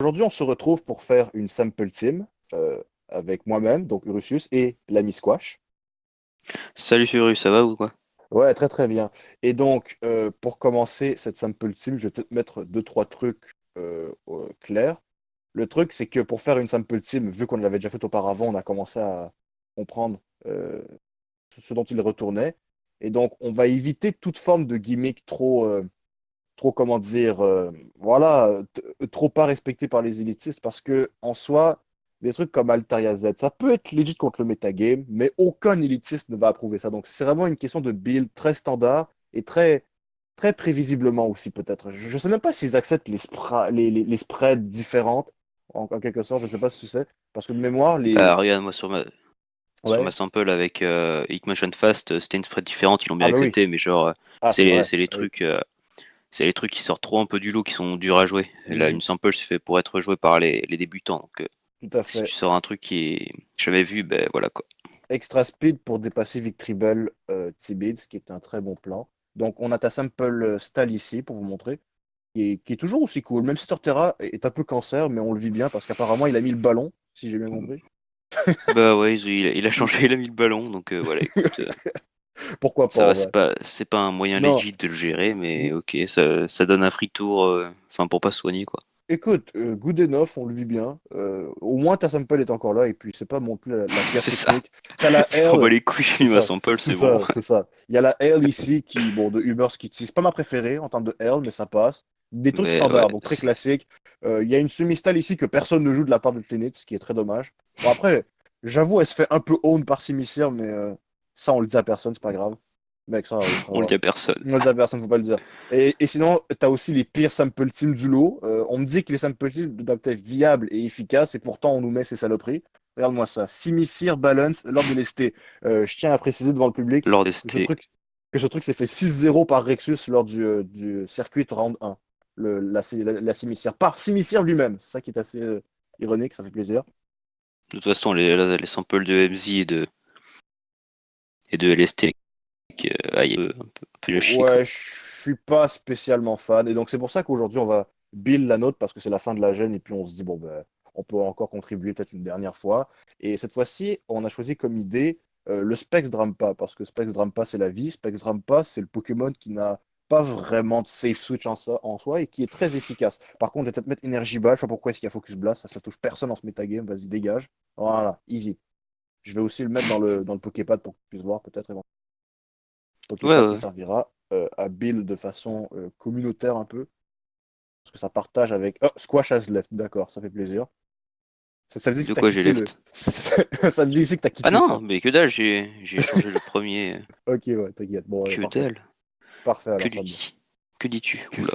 Aujourd'hui, on se retrouve pour faire une sample team avec moi-même, donc Ursus, et l'ami Squash. Salut Furu, ça va ou quoi? Ouais, très très bien. Et donc, pour commencer cette sample team, je vais te mettre deux, trois trucs clairs. Le truc, c'est que pour faire une sample team, vu qu'on l'avait déjà fait auparavant, on a commencé à comprendre ce dont il retournait. Et donc, on va éviter toute forme de gimmick trop comment dire, voilà, trop pas respecté par les élitistes parce que en soi, des trucs comme Altaria Z, ça peut être legit contre le metagame, mais aucun élitiste ne va approuver ça. Donc c'est vraiment une question de build très standard et très prévisiblement aussi peut-être. Je sais même pas s'ils acceptent les spreads différentes en quelque sorte, je sais pas si tu sais, parce que de mémoire, Bah regarde moi sur ma Ouais. sample avec Hitmotion Fast, c'était une spread différente, ils l'ont bien Ah bah oui. accepté, mais genre Ah c'est vrai. Oui. c'est les trucs qui sortent trop un peu du lot, qui sont durs à jouer. Et là Mhm. une sample c'est fait pour être joué par les débutants, donc Tout à si tu fait. sors un truc qui est j'avais vu, ben voilà quoi. Extra speed pour dépasser Victreebel T-Bid, ce qui est un très bon plan. Donc, on a ta sample Stal ici pour vous montrer, qui est toujours aussi cool. Même si Torterra est un peu cancer, mais on le vit bien parce qu'apparemment, il a mis le ballon, si j'ai bien compris. Bah ouais, il a changé, il a mis le ballon, donc voilà, écoute, Pourquoi pas ça en va, vrai? c'est pas un moyen Non, legit de le gérer, mais ok, ça donne un free tour, enfin pour pas se soigner quoi. écoute, good enough, on le vit bien. Au moins, ta sample est encore là et puis c'est pas non plus la pire C'est ça. technique. T'as la Je m'en bats L, les couilles, j'ai c'est mis ma ça, sample, c'est c'est bon. ça, c'est ça. Il y a la L ici qui, bon, de Uber Skitty, c'est pas ma préférée en termes de L, mais ça passe. Des trucs Mais ouais, standards, donc très classiques. Il y a une semi-style ici que personne ne joue de la part de Tlinit, ce qui est très dommage. Bon, après, j'avoue, elle se fait un peu own par Simisear, mais ça, on le dit à personne, c'est pas grave. Mec, ça arrive, ça on le va. dit à personne. On le dit à personne, faut pas le dire. Et sinon, tu as aussi les pires sample teams du lot. On me dit que les sample teams doivent être viables et efficaces, et pourtant on nous met ces saloperies. Regarde-moi ça. Simisear Balance lors de l'FT. Je tiens à préciser devant le public Lors des que ce ST. truc, que ce truc s'est fait 6-0 par Rexus lors du circuit round 1. La Simisear. Par Simisear lui-même. C'est ça qui est assez ironique, ça fait plaisir. De toute façon, les samples de MZ et de LST, un peu le chier, quoi. Ouais, je suis pas spécialement fan. Et donc, c'est pour ça qu'aujourd'hui, on va build la nôtre parce que c'est la fin de la gêne. Et puis, on se dit, bon, ben, on peut encore contribuer peut-être une dernière fois. Et cette fois-ci, on a choisi comme idée le Specs Drampa. Parce que Specs Drampa, c'est la vie. Specs Drampa, c'est le Pokémon qui n'a pas vraiment de safe switch en soi et qui est très efficace. Par contre, je vais peut-être mettre Energy Ball. Je sais pas pourquoi est-ce qu'il y a Focus Blast. Ça touche personne en ce metagame. Vas-y, dégage. Voilà, easy. Je vais aussi le mettre dans le Poképad pour que tu puisses voir peut-être Ouais, Poképad qui ouais. servira à build de façon communautaire un peu, parce que ça partage avec. Oh, Squash has left, d'accord, ça fait plaisir. Ça me dit que De t'as quoi j'ai quitté le. left? Ça me dit ici que t'as Ah quitté le non, camp. mais que dalle, j'ai changé le premier. Ok, ouais, t'inquiète. Bon, ouais, Que parfait. dalle. Parfait Que alors, très bien. dis? Que dis-tu? Oula.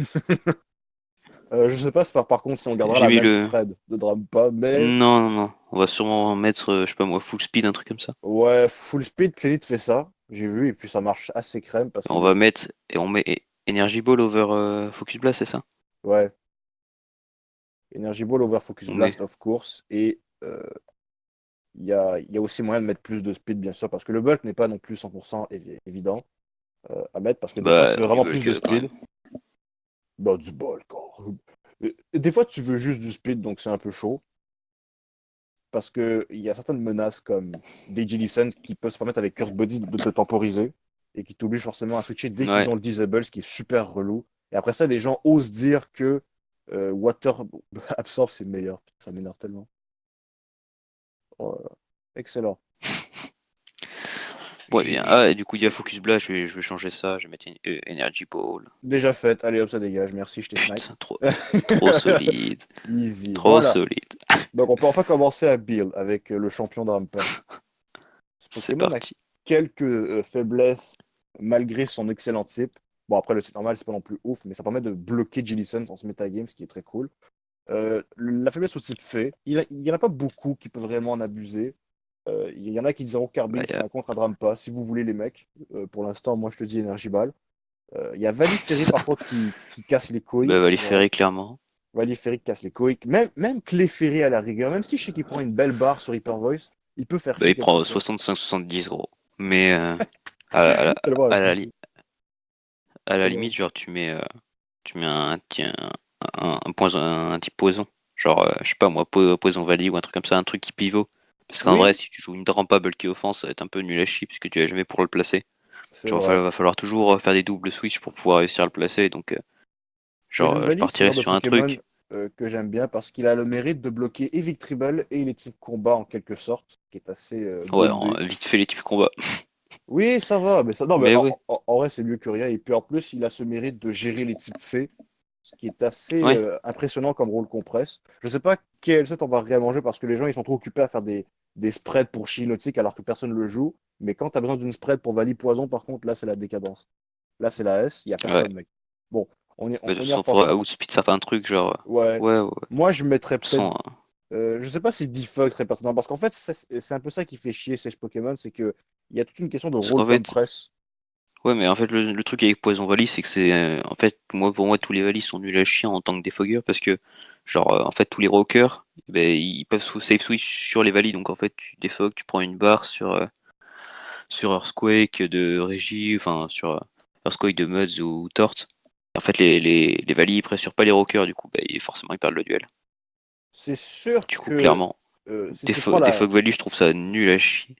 Je sais pas par contre si on gardera J'ai la mis même le. spread de Drampa, mais Non, non, non. On va sûrement mettre, je sais pas moi, full speed, un truc comme ça. ouais, full speed, Clénit fait ça, j'ai vu, et puis ça marche assez crème parce que On va mettre. Et on met Energy Ball over Focus Blast, c'est ça? ouais, Energy Ball over Focus On met. Blast, of course, et il y a aussi moyen de mettre plus de speed, bien sûr, parce que le bulk n'est pas non plus 100% évident à mettre, parce que des fois, Bah, tu veux du vraiment plus bulk de quand speed. même. Bah, du bulk. Des fois, tu veux juste du speed, donc c'est un peu chaud, parce qu'il y a certaines menaces comme des J-Licens qui peuvent se permettre avec Curse Body de te temporiser, et qui t'obligent forcément à switcher dès qu'ils Ouais. ont le disable, ce qui est super relou. Et après ça, les gens osent dire que Water Absorb, c'est meilleur. Ça m'énerve tellement. Oh, excellent. Ouais, bien. Ah, et du coup, il y a Focus Blast, je vais changer ça. Je vais mettre Energy Ball. Déjà fait. Allez, hop, ça dégage. Merci, je t'ai snipe. Putain, trop solide. Easy. Trop Voilà. solide. Donc, on peut enfin commencer à build avec le champion de Rampa. Ce C'est Pokémon a parti. quelques faiblesses malgré son excellent type. Bon, après, le type normal, c'est pas non plus ouf, mais ça permet de bloquer Jellison dans ce metagame, ce qui est très cool. La faiblesse au type fait, il y en a pas beaucoup qui peuvent vraiment en abuser. Il y en a qui diront Bah, Carbine, c'est un contre à Drampa, si vous voulez les mecs. Pour l'instant, moi, je te dis Energy Ball. Il y a Valiferi, ça. par contre, qui casse les couilles. Bah, va les ferrer, clairement. Valiferi casse les couilles. Même Clefairy à la rigueur, même si je sais qu'il prend une belle barre sur Hyper Voice, il peut faire Bah, chier il prend quelquefois. 65-70, gros. Mais à, la, Tellement à, la, abusé. li- à la Tellement limite, abusé. genre, tu mets un type poison. Genre, je sais pas moi, Poison Valley ou un truc comme ça, un truc qui pivot. Parce qu'en vrai, Oui, si tu joues une rampa bulky offense, ça va être un peu nul à chier puisque tu vas jamais pour le placer. c'est Genre, vrai. va falloir toujours faire des doubles switch pour pouvoir réussir à le placer. Donc, Poison je Valley, c'est le partirais genre de sur un Pokémon truc. que j'aime bien parce qu'il a le mérite de bloquer et Victreebel et les types combat en quelque sorte, qui est assez Ouais, bombé. vite fait les types combat. Oui, ça va, mais ça, non, mais Mais ouais, en vrai, c'est mieux que rien. Et puis en plus, il a ce mérite de gérer les types faits, ce qui est assez ouais, impressionnant comme rôle compresse. Je sais pas quel set on va réellement jouer parce que les gens ils sont trop occupés à faire des spreads pour Chianotic alors que personne ne le joue. Mais quand tu as besoin d'une spread pour Valley Poison, par contre, là, c'est la décadence. Là, c'est la S, il n'y a ouais. personne, mec. Bon, Mais de toute on y façon, repense. faudra outspeed certains trucs, genre. Ouais. Ouais, ouais. De Moi, je mettrais toute peut-être. façon, Je sais pas si Defog serait pertinent parce qu'en fait, c'est un peu ça qui fait chier ces Pokémon, c'est que il y a toute une question de parce rôle qu'en fait, compress. ouais, mais en fait, le truc avec Poison Valley, c'est que c'est. En fait, pour moi, tous les Valley sont nuls à chier en tant que défogueur parce que, genre, en fait, tous les rockers, ben, ils peuvent safe switch sur les Valley. Donc, en fait, tu défogues, tu prends une barre sur Earthquake de Régie, enfin, sur Earthquake de Muds ou Tort. En fait, les Valley, ils pressurent pas les rockers, du coup, ben, forcément, ils perdent le duel. C'est sûr Du coup, que clairement, si tu prends Defog Valley, je trouve ça nul à chier.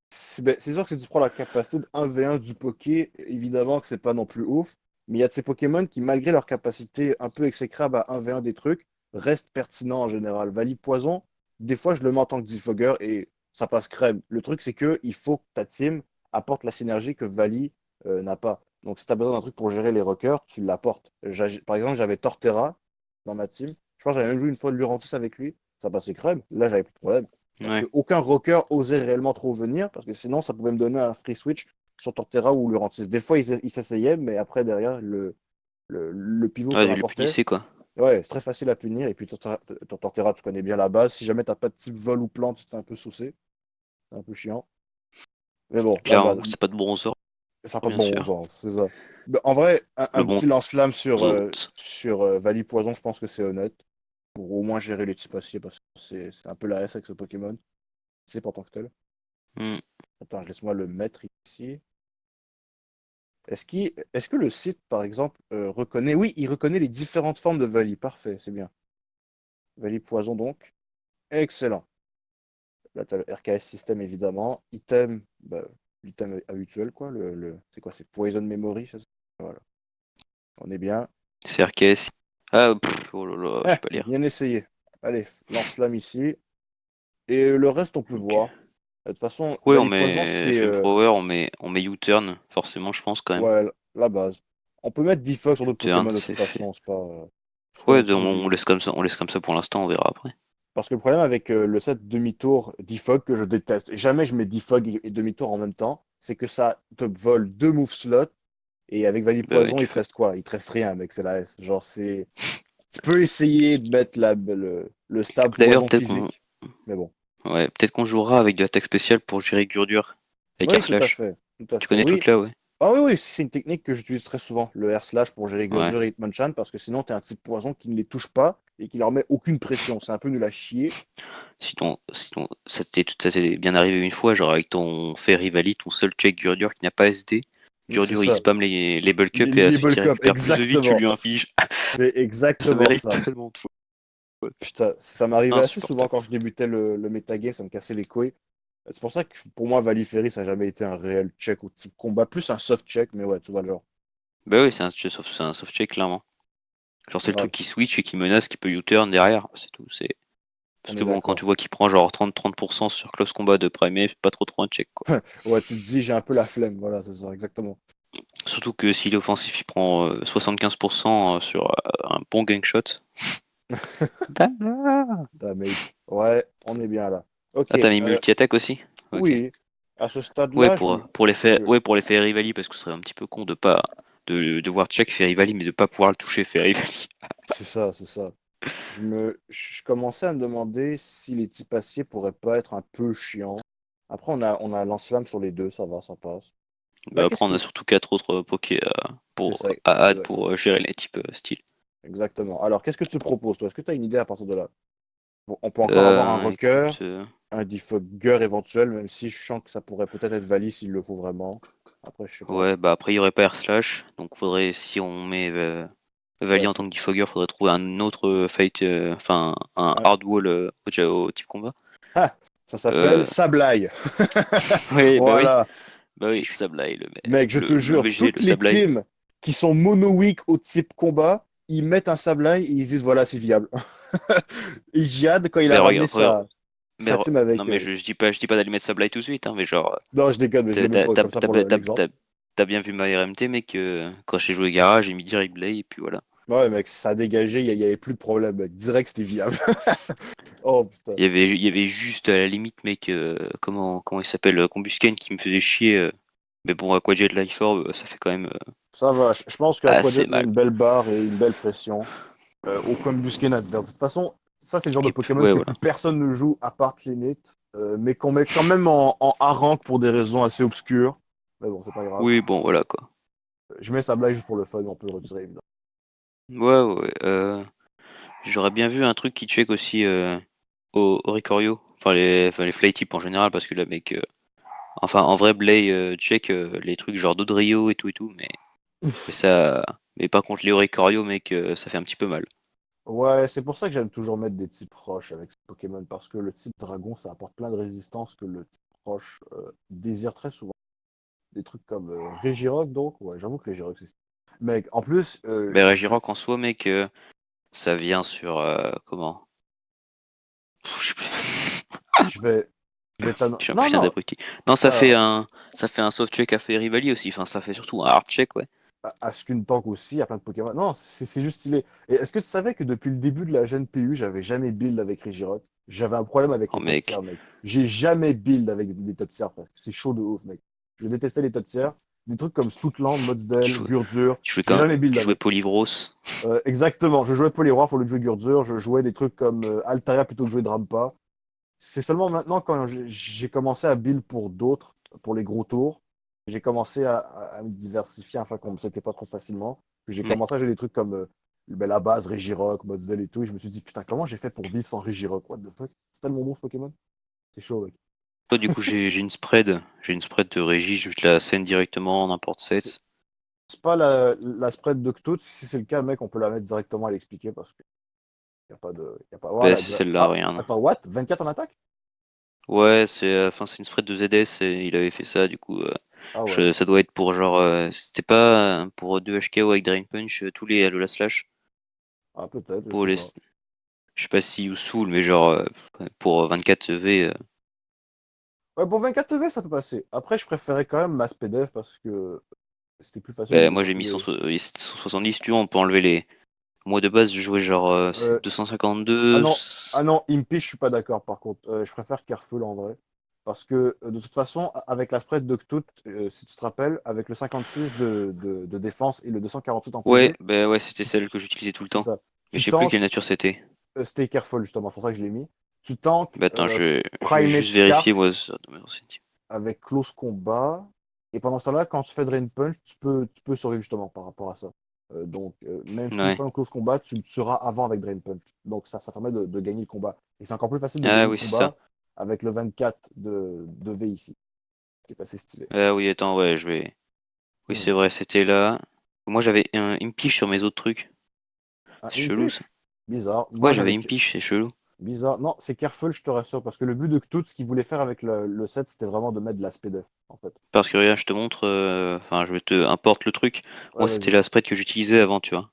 c'est sûr que si tu prends la capacité de 1v1 du Poké, évidemment que c'est pas non plus ouf, mais il y a de ces Pokémon qui, malgré leur capacité un peu exécrable à 1v1 des trucs, restent pertinents en général. Valley Poison, des fois je le mets en tant que Defogger et ça passe crème. Le truc c'est que il faut que ta team apporte la synergie que Valley n'a pas. Donc si tu as besoin d'un truc pour gérer les rockers, tu l'apportes. Par exemple, j'avais Torterra dans ma team. Je pense que j'avais même joué une fois de Lurantis avec lui. Ça passait crème. Là, j'avais plus de problème. Parce Ouais. qu'aucun rocker osait réellement trop venir, parce que sinon, ça pouvait me donner un free switch sur Torterra ou Lurantis. Des fois, ils s'essayaient, mais après, derrière, le pivot Ouais, que de le m'apportait, punisser, quoi. ouais, c'est très facile à punir. Et puis, Torterra, tu connais bien la base. Si jamais t'as pas de type vol ou plante, c'est un peu saucé. C'est un peu chiant. Mais bon, la base. Clairement, c'est pas de bronzer, Ça n'a pas de bien bon sûr. genre, c'est ça. Mais en vrai, Le un bon petit lance-flamme sur, Zolt. Valley Poison, je pense que c'est honnête. Pour au moins gérer les types aciers, parce que c'est un peu la S avec ce Pokémon. C'est pas tant que tel. Hmm. Attends, laisse-moi le mettre ici. Est-ce que le site, par exemple, reconnaît... Oui, il reconnaît les différentes formes de Valley. Parfait, c'est bien. Valley Poison, donc. Excellent. Là, tu as le RKS système, évidemment. Item, bah, l'item habituel, quoi. C'est quoi? C'est Poison Memory, c'est ça. Voilà. On est bien. C'est RKS. Ah, oh là là, je sais pas lire. Bien essayé. Allez, lance-flamme ici. Et le reste, on peut Ok. voir. De toute façon, Ouais, on Valley Poison, met c'est Flamethrower, on met U-turn, forcément, je pense, quand même. ouais, la base. On peut mettre Defog sur d'autres U-turn, Pokémon de toute c'est fait. façon, c'est pas Ouais, non plus ridicule. on laisse comme ça pour l'instant, on verra après. Parce que le problème avec le set demi-tour Defog, que je déteste, jamais je mets Defog et demi-tour en même temps, c'est que ça te vole deux move slots, et avec Valley Bah ouais, Poison, il te reste quoi? Il te reste rien, mec, c'est la S. Genre, c'est. Tu peux essayer de mettre le stab D'ailleurs, poison physique, mais bon. peut-être qu'on jouera avec de l'attaque spéciale pour gérer Gurdure. Avec Air Oui, tout à Slash. fait. Tout à Tu fait. connais Oui. toute là, ouais. Ah oui, oui, c'est une technique que j'utilise très souvent, le air slash pour gérer Ouais. Gurdure et Hitmonchan, parce que sinon, tu es un type poison qui ne les touche pas et qui leur met aucune pression. C'est un peu nul à chier. Sinon, ça t'est bien arrivé une fois, genre avec ton Fairy Valley, ton seul check Gurdure qui n'a pas SD. Mais c'est Gurdure il ça. spam les bulk up et à Les celui qui bulk up, récupère plus de vie, tu exactement. lui infliges. C'est Ça exactement m'arrive ça. tellement de fois. Putain, ça m'arrivait assez souvent Insupportable. quand je débutais le metagame, ça me cassait les couilles. C'est pour ça que pour moi, Valley ça n'a jamais été un réel check au type combat, plus un soft check, mais ouais, tu vois le genre. Bah oui, c'est un soft check, clairement. Genre c'est le Grave, truc qui switch et qui menace, qui peut U-turn derrière, c'est tout. Parce on que est bon, quand d'accord. tu vois qu'il prend genre 30% sur close combat de primé, c'est pas trop un check, quoi. Ouais, tu te dis, j'ai un peu la flemme, voilà, c'est ça, exactement. Surtout que s'il est offensif, il prend 75% sur un bon gang shot. D'accord. Damage. Ouais, on est bien là. Ok, Ah, t'as mis multi-attaque aussi? Ok. oui, à ce stade-là, je- Ouais, pour les Fairy Valley, parce que ce serait un petit peu con de pas de devoir check Fairy Valley, mais de pas pouvoir le toucher Fairy Valley. c'est ça, c'est ça. Je commençais à me demander si les types aciers pourraient pas être un peu chiants. Après, on a lance-flamme sur les deux, ça va, ça passe. Là, Bah qu'est-ce après, on a qui. surtout 4 autres Poké C'est pour ça, à add exact- pour gérer les types style. exactement. Alors, qu'est-ce que tu proposes, toi? Est-ce que tu as une idée à partir de là? Bon, on peut encore avoir un rocker, Écoute, un defogger éventuel, même si je sens que ça pourrait peut-être être valide s'il le faut vraiment. Après, je sais pas. ouais, bah après il y aurait pas Air Slash, donc faudrait si on met Valley Ouais, en tant que defogger, faudrait trouver un autre fight, enfin un ouais. hard wall au type combat. Ah, ça s'appelle Euh, Sableye. oui, Voilà. bah oui, Sableye, Mec, je te le jure, VG, toutes le les Sableye. teams qui sont mono-weak au type combat, ils mettent un Sableye et ils disent voilà, c'est viable. Et Jihad, quand il Mais a ramené regarde, sa team non avec. mais je dis pas d'aller mettre Sableye tout de suite, hein, mais genre, Non, je déconne, mais je le mets comme ça pour l'exemple. t'as bien vu ma RMT, mec, quand j'ai joué Garage, j'ai mis direct Blade, et puis voilà. Ouais, mec, ça a dégagé, il y avait plus de problème, mec. Direct, c'était viable. Oh, putain. Il y avait juste à la limite, mec, comment il s'appelle, Combusken qui me faisait chier. Mais bon, Aquajet Life Orb, ça fait quand même Ça va, je pense qu'Aquajet assez met mal. une belle barre et une belle pression au Combusken Advert. De toute façon, ça, c'est le genre de Pokémon Ouais, que voilà. plus personne ne joue à part Clinite, mais qu'on met quand même en A rank pour des raisons assez obscures. Mais bon, c'est pas grave. Oui, bon, voilà quoi. Je mets sa blague juste pour le fun, on peut le retirer, évidemment. Ouais. J'aurais bien vu un truc qui check aussi au Ricorio. Enfin, les fly types en général, parce que là, mec. Enfin, en vrai, Blay check les trucs genre Dodrio et tout, mais ça. Mais par contre, les Oricorio, mec, ça fait un petit peu mal. Ouais, c'est pour ça que j'aime toujours mettre des types roches avec ces Pokémon, parce que le type dragon, ça apporte plein de résistance que le type roche désire très souvent. Des trucs comme Regirock, donc, ouais, j'avoue que Regirock, c'est. Mec, en plus, Mais Regirock en soi, mec, ça vient sur. Comment? Je sais plus. je vais, je vais Je t'annoncer. suis un Non, putain non, d'abruti. Non, ça, ça fait un soft check à fait Rivali aussi. Enfin, ça fait surtout un hard check, ouais. Askin Tank aussi, il y a plein de Pokémon. Non, c'est juste stylé. Et est-ce que tu savais que depuis le début de la Gen PU, j'avais jamais build avec Regirock? J'avais un problème avec Oh, les top mec. tiers, mec. J'ai jamais build avec des top tiers parce que c'est chaud de ouf, mec. Je détestais les top tiers. Des trucs comme Stoutland, Tu Modbell, jouais, Gurdur, tu jouais, j'ai quand, jamais build tu jouais avec. Polyvros. Exactement, je jouais Poliwrath au lieu de jouer Gurdur, je jouais des trucs comme Altaria plutôt que de jouer Drampa. C'est seulement maintenant quand j'ai commencé à build pour d'autres, pour les gros tours, j'ai commencé à me diversifier, enfin qu'on me c'était pas trop facilement. Puis j'ai Ouais. commencé à jouer des trucs comme ben, la base, Regirock, Modsdale et tout. Et je me suis dit, putain, comment j'ai fait pour vivre sans Regirock? What the fuck? C'est tellement bon ce Pokémon. C'est chaud, mec. Toi, du coup, j'ai une spread. J'ai une spread de régie. Je te la scène directement en import C'est set. c'est pas la spread de Ktout. Si c'est le cas, mec, on peut la mettre directement à l'expliquer parce qu'il n'y a pas de. Y a pas... Bah, Voilà, c'est celle-là, Ah, rien. attends, what? 24 en attaque? Ouais, c'est une spread de ZS. Et il avait fait ça, du coup. Ah ouais. Ça doit être pour genre. C'était pas pour 2 HKO avec Drain Punch, tous les Alola Slash. Ah, peut-être, je Pour sais les, pas. je sais pas si Useful, mais genre pour 24 V. Ouais, pour 24 TV, ça peut passer. Après, je préférais quand même ma SPDF parce que c'était plus facile Bah, de moi j'ai mis calculer. 170, tu vois, on peut enlever les. Moi de base, je jouais genre Euh, ah 252. non, ah non, Impi, je suis pas d'accord par contre. Je préfère Careful en vrai. Parce que de toute façon, avec la spread de Ktout, si tu te rappelles, avec le 56 de défense et le 248 en Ouais, PV, bah ouais, c'était celle que j'utilisais tout le c'est temps. ça. Mais Tu je sais plus tankes, quelle nature c'était. c'était Careful justement, c'est pour ça que je l'ai mis. Tu tankes Bah attends, je vais Primate juste Scarf vérifier moi de mes anciennetés. avec Close Combat. Et pendant ce temps-là, quand tu fais Drain Punch, tu peux survivre justement par rapport à ça. Donc, même si tu Ouais. fais un close combat, tu le seras avant avec Drain Punch. Donc, ça permet de gagner le combat. Et c'est encore plus facile de Ah gagner le oui, c'est ça. combat avec le 24 de V ici, qui est assez stylé. Ah oui, attends, ouais, je vais. Oui, Hmm. c'est vrai, c'était là. Moi j'avais une piche sur mes autres trucs. Ah, C'est une chelou ça. piche? Bizarre. Ouais, Moi, j'avais j'avais. une piche, c'est chelou. Bizarre. Non, c'est Careful, je te rassure. Parce que le but de Ktout, ce qu'il voulait faire avec le set, c'était vraiment de mettre de la SPDF, en fait. Parce que regarde, je te montre, enfin, je vais te importe le truc. Ouais, Moi, c'était vas-y. la spread que j'utilisais avant, tu vois.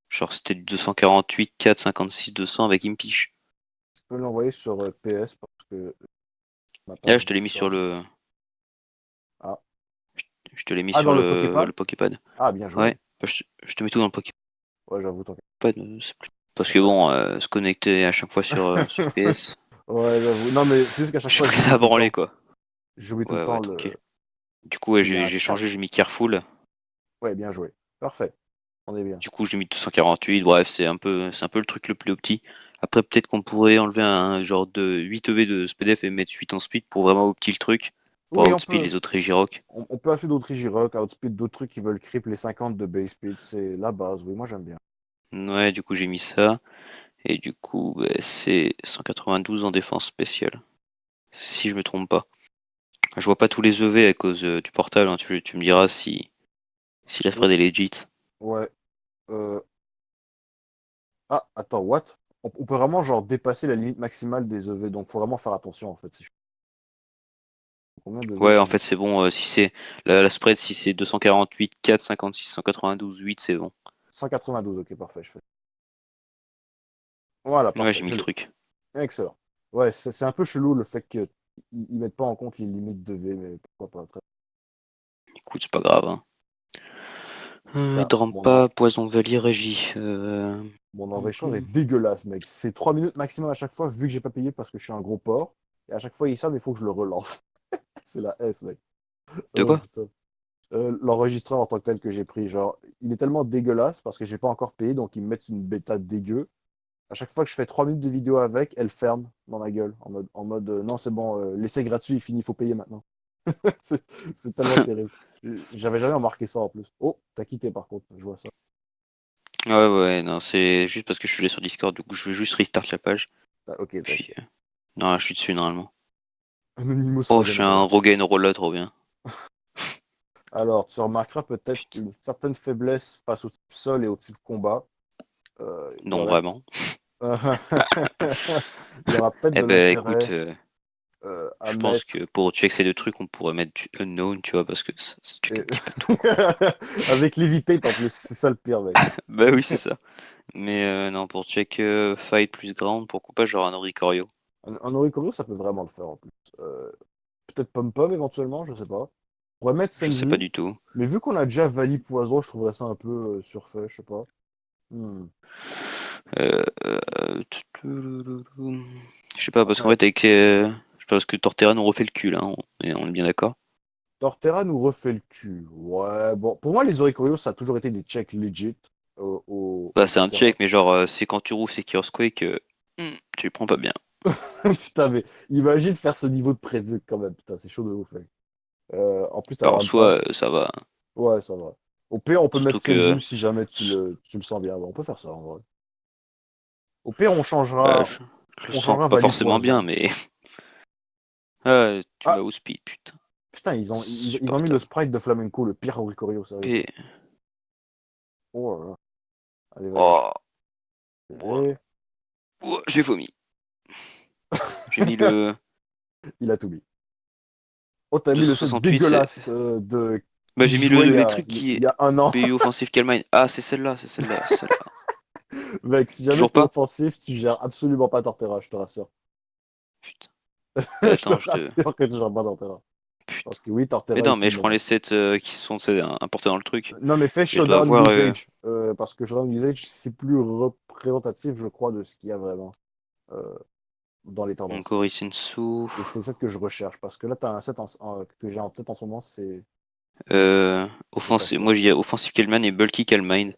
Genre, c'était du 248, 4, 56, 200 avec Impish. Tu peux l'envoyer sur PS parce que ma Là, page je te l'ai mis sur Discord. le, Ah. je te l'ai mis Ah, sur dans le Poképad? le Poképad. Ah, bien joué. Ouais, bah, je te mets tout dans le Poképad, Ouais, j'avoue, c'est plus. Parce t'as que pas de bon, souci. se connecter à chaque fois sur PS, Ouais, j'avoue. Non, mais c'est juste qu'à chaque je sais fois, pas que ça j'oublie a tout le branlé, temps. quoi. J'oublie tout le Ouais, temps tranquille. Du coup, ouais, qu'il y a un j'ai cap. changé, j'ai mis Careful. Ouais, bien joué. Parfait. On est bien. Du coup, j'ai mis 248. Bref, c'est un peu le truc le plus petit. Après, peut-être qu'on pourrait enlever un genre de 8 EV de SPDF et mettre 8 en speed pour vraiment opti le truc. Pour Oui, on outspeed peut. les autres Regirock. On peut acheter d'autres Regirock, Outspeed, d'autres trucs qui veulent creep les 50 de base speed. C'est la base. Oui, moi, j'aime bien. Ouais, du coup, j'ai mis ça. Et du coup, bah, c'est 192 en défense spéciale. Si je me trompe pas. Je vois pas tous les EV à cause du portal, hein. Tu me diras si la Oh, spread est legit. ouais. Ah, attends, what? On peut vraiment genre dépasser la limite maximale des EV, donc faut vraiment faire attention en fait. Combien d'EV Ouais, je en mets? fait, c'est bon. Si c'est la spread, si c'est 248, 4, 56, 192, 8, c'est bon. 192, ok, parfait, je fais. Voilà, Ouais, parfait, j'ai mis je le l'ai. truc. Excellent. Ouais, c'est un peu chelou le fait qu'ils ils mettent pas en compte les limites d'EV, mais pourquoi pas. Écoute, c'est pas grave, hein. Putain, Drampa, Poison Valley, Régie. mon Ok. enregistreur est dégueulasse, mec. C'est 3 minutes maximum à chaque fois, vu que j'ai pas payé parce que je suis un gros porc. Et à chaque fois, il sonne, il faut que je le relance. C'est la S, mec. De Oh quoi? putain. L'enregistreur en tant que tel que j'ai pris, genre, il est tellement dégueulasse parce que j'ai pas encore payé, donc ils me mettent une bêta dégueu. À chaque fois que je fais 3 minutes de vidéo avec, elle ferme dans ma gueule, en mode non, c'est bon, l'essai gratuit, il finit, il faut payer maintenant. c'est c'est tellement terrible. J'avais jamais remarqué ça en plus. Oh, t'as quitté par contre, je vois ça. Ouais, ouais, non, c'est juste parce que je suis allé sur Discord, du coup, je vais juste restart la page. Ah, ok, Puis, t'inquiète. non, là, je suis dessus normalement. Anonymous Oh, je suis un Rock'n'Roll. Roll là, trop bien. Alors, tu remarqueras peut-être Putain. une certaine faiblesse face au type sol et au type combat. Il y Non, aurait... vraiment. il y aura peut-être Eh de ben, écoute, l'intérêt à je pense mettre. que pour check ces deux trucs, on pourrait mettre du unknown, tu vois, parce que ça check un euh, petit peu tout, quoi. Avec l'Evitate en plus, c'est ça le pire, mec. Bah oui, c'est ça. Mais non, pour check fight plus ground, pourquoi pas genre un Oricorio? Un Oricorio, ça peut vraiment le faire en plus. Peut-être Pom-Pom éventuellement, je sais pas. On pourrait mettre Je sais pas Senju, du tout. mais vu qu'on a déjà Vali Poison, je trouverais ça un peu surfait, je sais pas. Hmm. Je sais pas, parce qu'en Après, fait, avec. Je sais pas, parce que Torterra nous refait le cul, là, on est bien d'accord. Torterra nous refait le cul. Ouais, bon, pour moi, les Oricorios, ça a toujours été des checks legit Bah, au c'est un Torterra. check, mais genre, c'est quand tu roules c'est Earthquake, tu le prends pas bien. Putain, mais imagine faire ce niveau de prédic quand même. Putain, c'est chaud de ouf, mec. En plus, t'as Alors, en Rampa. soi, ça va. Ouais, ça va. Au pire, on peut Surtout mettre que. Senju si jamais tu le sens bien. Ouais, on peut faire ça, en vrai. Au pire, Bah, je le on sens changera pas Vali forcément bien, Poison. mais. Ah, tu m'as Ah, au speed, putain. putain, ils ont mis le Insupportable. sprite de Flamenco, le pire Oricorio, sérieux. P. Oh là là. Allez, vas-y, je Oh, ouah, vais. ouah, j'ai vomi. J'ai mis le, Il a tout mis. Oh, t'as mis le set 268, dégueulasse bah, qui se j'ai mis jouait les trucs il qui. y a un an. PU Offensive Calmine. Ah, c'est celle-là, c'est celle-là, c'est celle-là. Mec, si jamais Toujours t'es pas? offensif, tu gères absolument pas Torterra, je te rassure. Putain. Je te Attends, je te. rassure que tu gères pas Torterra. Putain. Parce que oui, Mais Torterra est non, mais plus je prends les menace. sets qui sont tu sais, importés dans le truc. Non, mais fais Je dois Showdown avoir. Usage. Parce que Showdown Usage, c'est plus représentatif, je crois, de ce qu'il y a vraiment euh, dans les tendances. Encore Sensu. Et c'est ça que je recherche. Parce que là, t'as un set que j'ai en tête en ce moment, c'est pas Offensive, ça. moi, j'y ai Offensive Calmine et Bulky Calmine.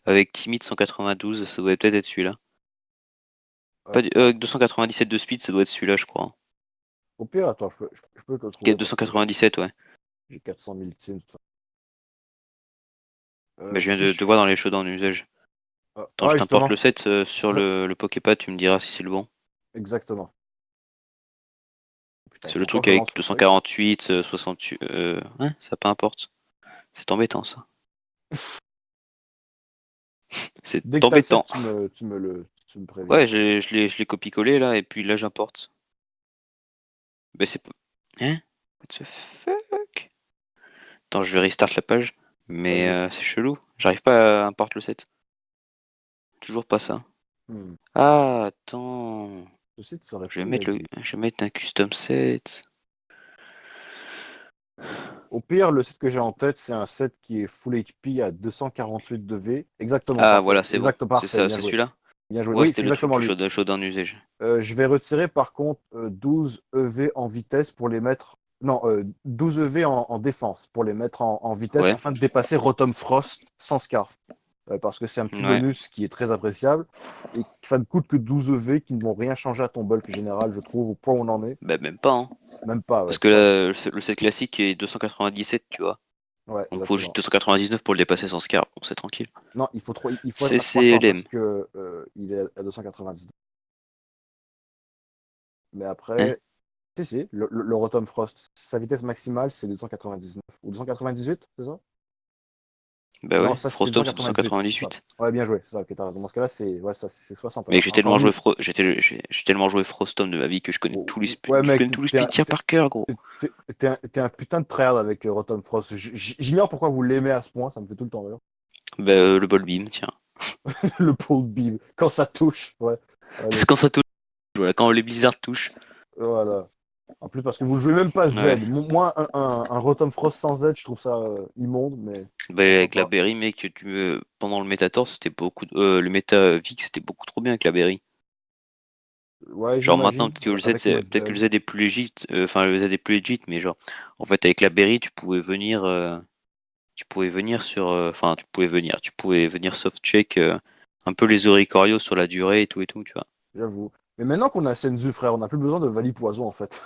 Avec Timide 192, ça doit peut-être être celui-là. Euh, Pas 297 de speed, ça doit être celui-là, je crois. Au pire, attends, je peux te le trouver parce que 297, ouais. j'ai 400 000 teams. Bah, je viens Si de je... voir dans les shows en usage. Attends, je Ouais, t'importe justement. le set C'est sur ça. le Poképad, tu me diras si c'est le bon. Exactement. Putain, il C'est faut le encore truc que je avec lance le truc. 248, 68. Ouais, ça peu importe. C'est embêtant ça. C'est Dès que tu as le set, embêtant. tu me préviens. Ouais, je l'ai copié-collé là, et puis là j'importe. Bah c'est pas. Hein? What the fuck? Attends, je vais restart la page. Mais Vas-y. c'est chelou. J'arrive pas à importer le set. Toujours pas ça. Hmm. Ah, attends. Ce site serait Je vais plus mettre mec. je vais mettre un custom set. Au pire, le set que j'ai en tête, c'est un set qui est full HP à 248 de V. Exactement, Ah, parfait. voilà, c'est bon. Exact, C'est parfait. ça, Bien c'est joué. celui-là? Bien joué. Ouais, Oui, c'était c'est le truc exactement du lui. show d'un usage. Je vais retirer par contre 12 EV en vitesse pour les mettre. Non, 12 EV en défense pour les mettre en vitesse Ouais, afin de dépasser Rotom Frost sans Scarf. Parce que c'est un petit ouais. bonus qui est très appréciable et que ça ne coûte que 12 EV qui ne vont rien changer à ton bulk général, je trouve, au point où on en est. Bah, même pas, hein. Même pas, ouais, Parce que c'est ça. là, le set classique est 297, tu vois. Ouais, Donc faut juste exactement. 299 pour le dépasser sans scar. Bon, c'est tranquille. Non, il faut être à 300 CCLM. parce que il est à 299. Mais Hein? après, si, le Rotom Frost, sa vitesse maximale, c'est 299. Ou 298, c'est ça? Bah Non, ouais, ça c'est Frostom c'est 298. C'est ça. 298. Ouais, bien joué, c'est ça, ok, t'as raison. Dans ce cas-là, c'est ouais, ça, c'est 60 Mais alors. Encore lui. j'ai tellement joué Frostom de ma vie que Ouais, je mec, connais tous les speedtiers par cœur, gros. t'es un putain de tryhard avec Rotom Frost. J'ignore pourquoi vous l'aimez à ce point, ça me fait tout le temps rire. Bah le ball beam, tiens. Le pole beam, quand ça touche, ouais. Allez, C'est quand ça touche, voilà, quand les blizzards touchent. voilà. En plus, parce que vous ne jouez même pas Z. Ouais. Moi, un Rotom Frost sans Z, je trouve ça immonde, mais Bah pourquoi avec la pas. berry, mec, pendant le Métator, c'était le méta Vix, c'était beaucoup trop bien avec la berry. Ouais, Genre maintenant, j'imagine, avec peut-être que le Mudgun. Z est plus légit, enfin le Z est plus legit, mais genre, en fait avec la berry, tu pouvais venir soft check un peu les Oricorio sur la durée et tout, tu vois. J'avoue. Mais maintenant qu'on a Senzu, frère, on n'a plus besoin de Vali Poison, en fait.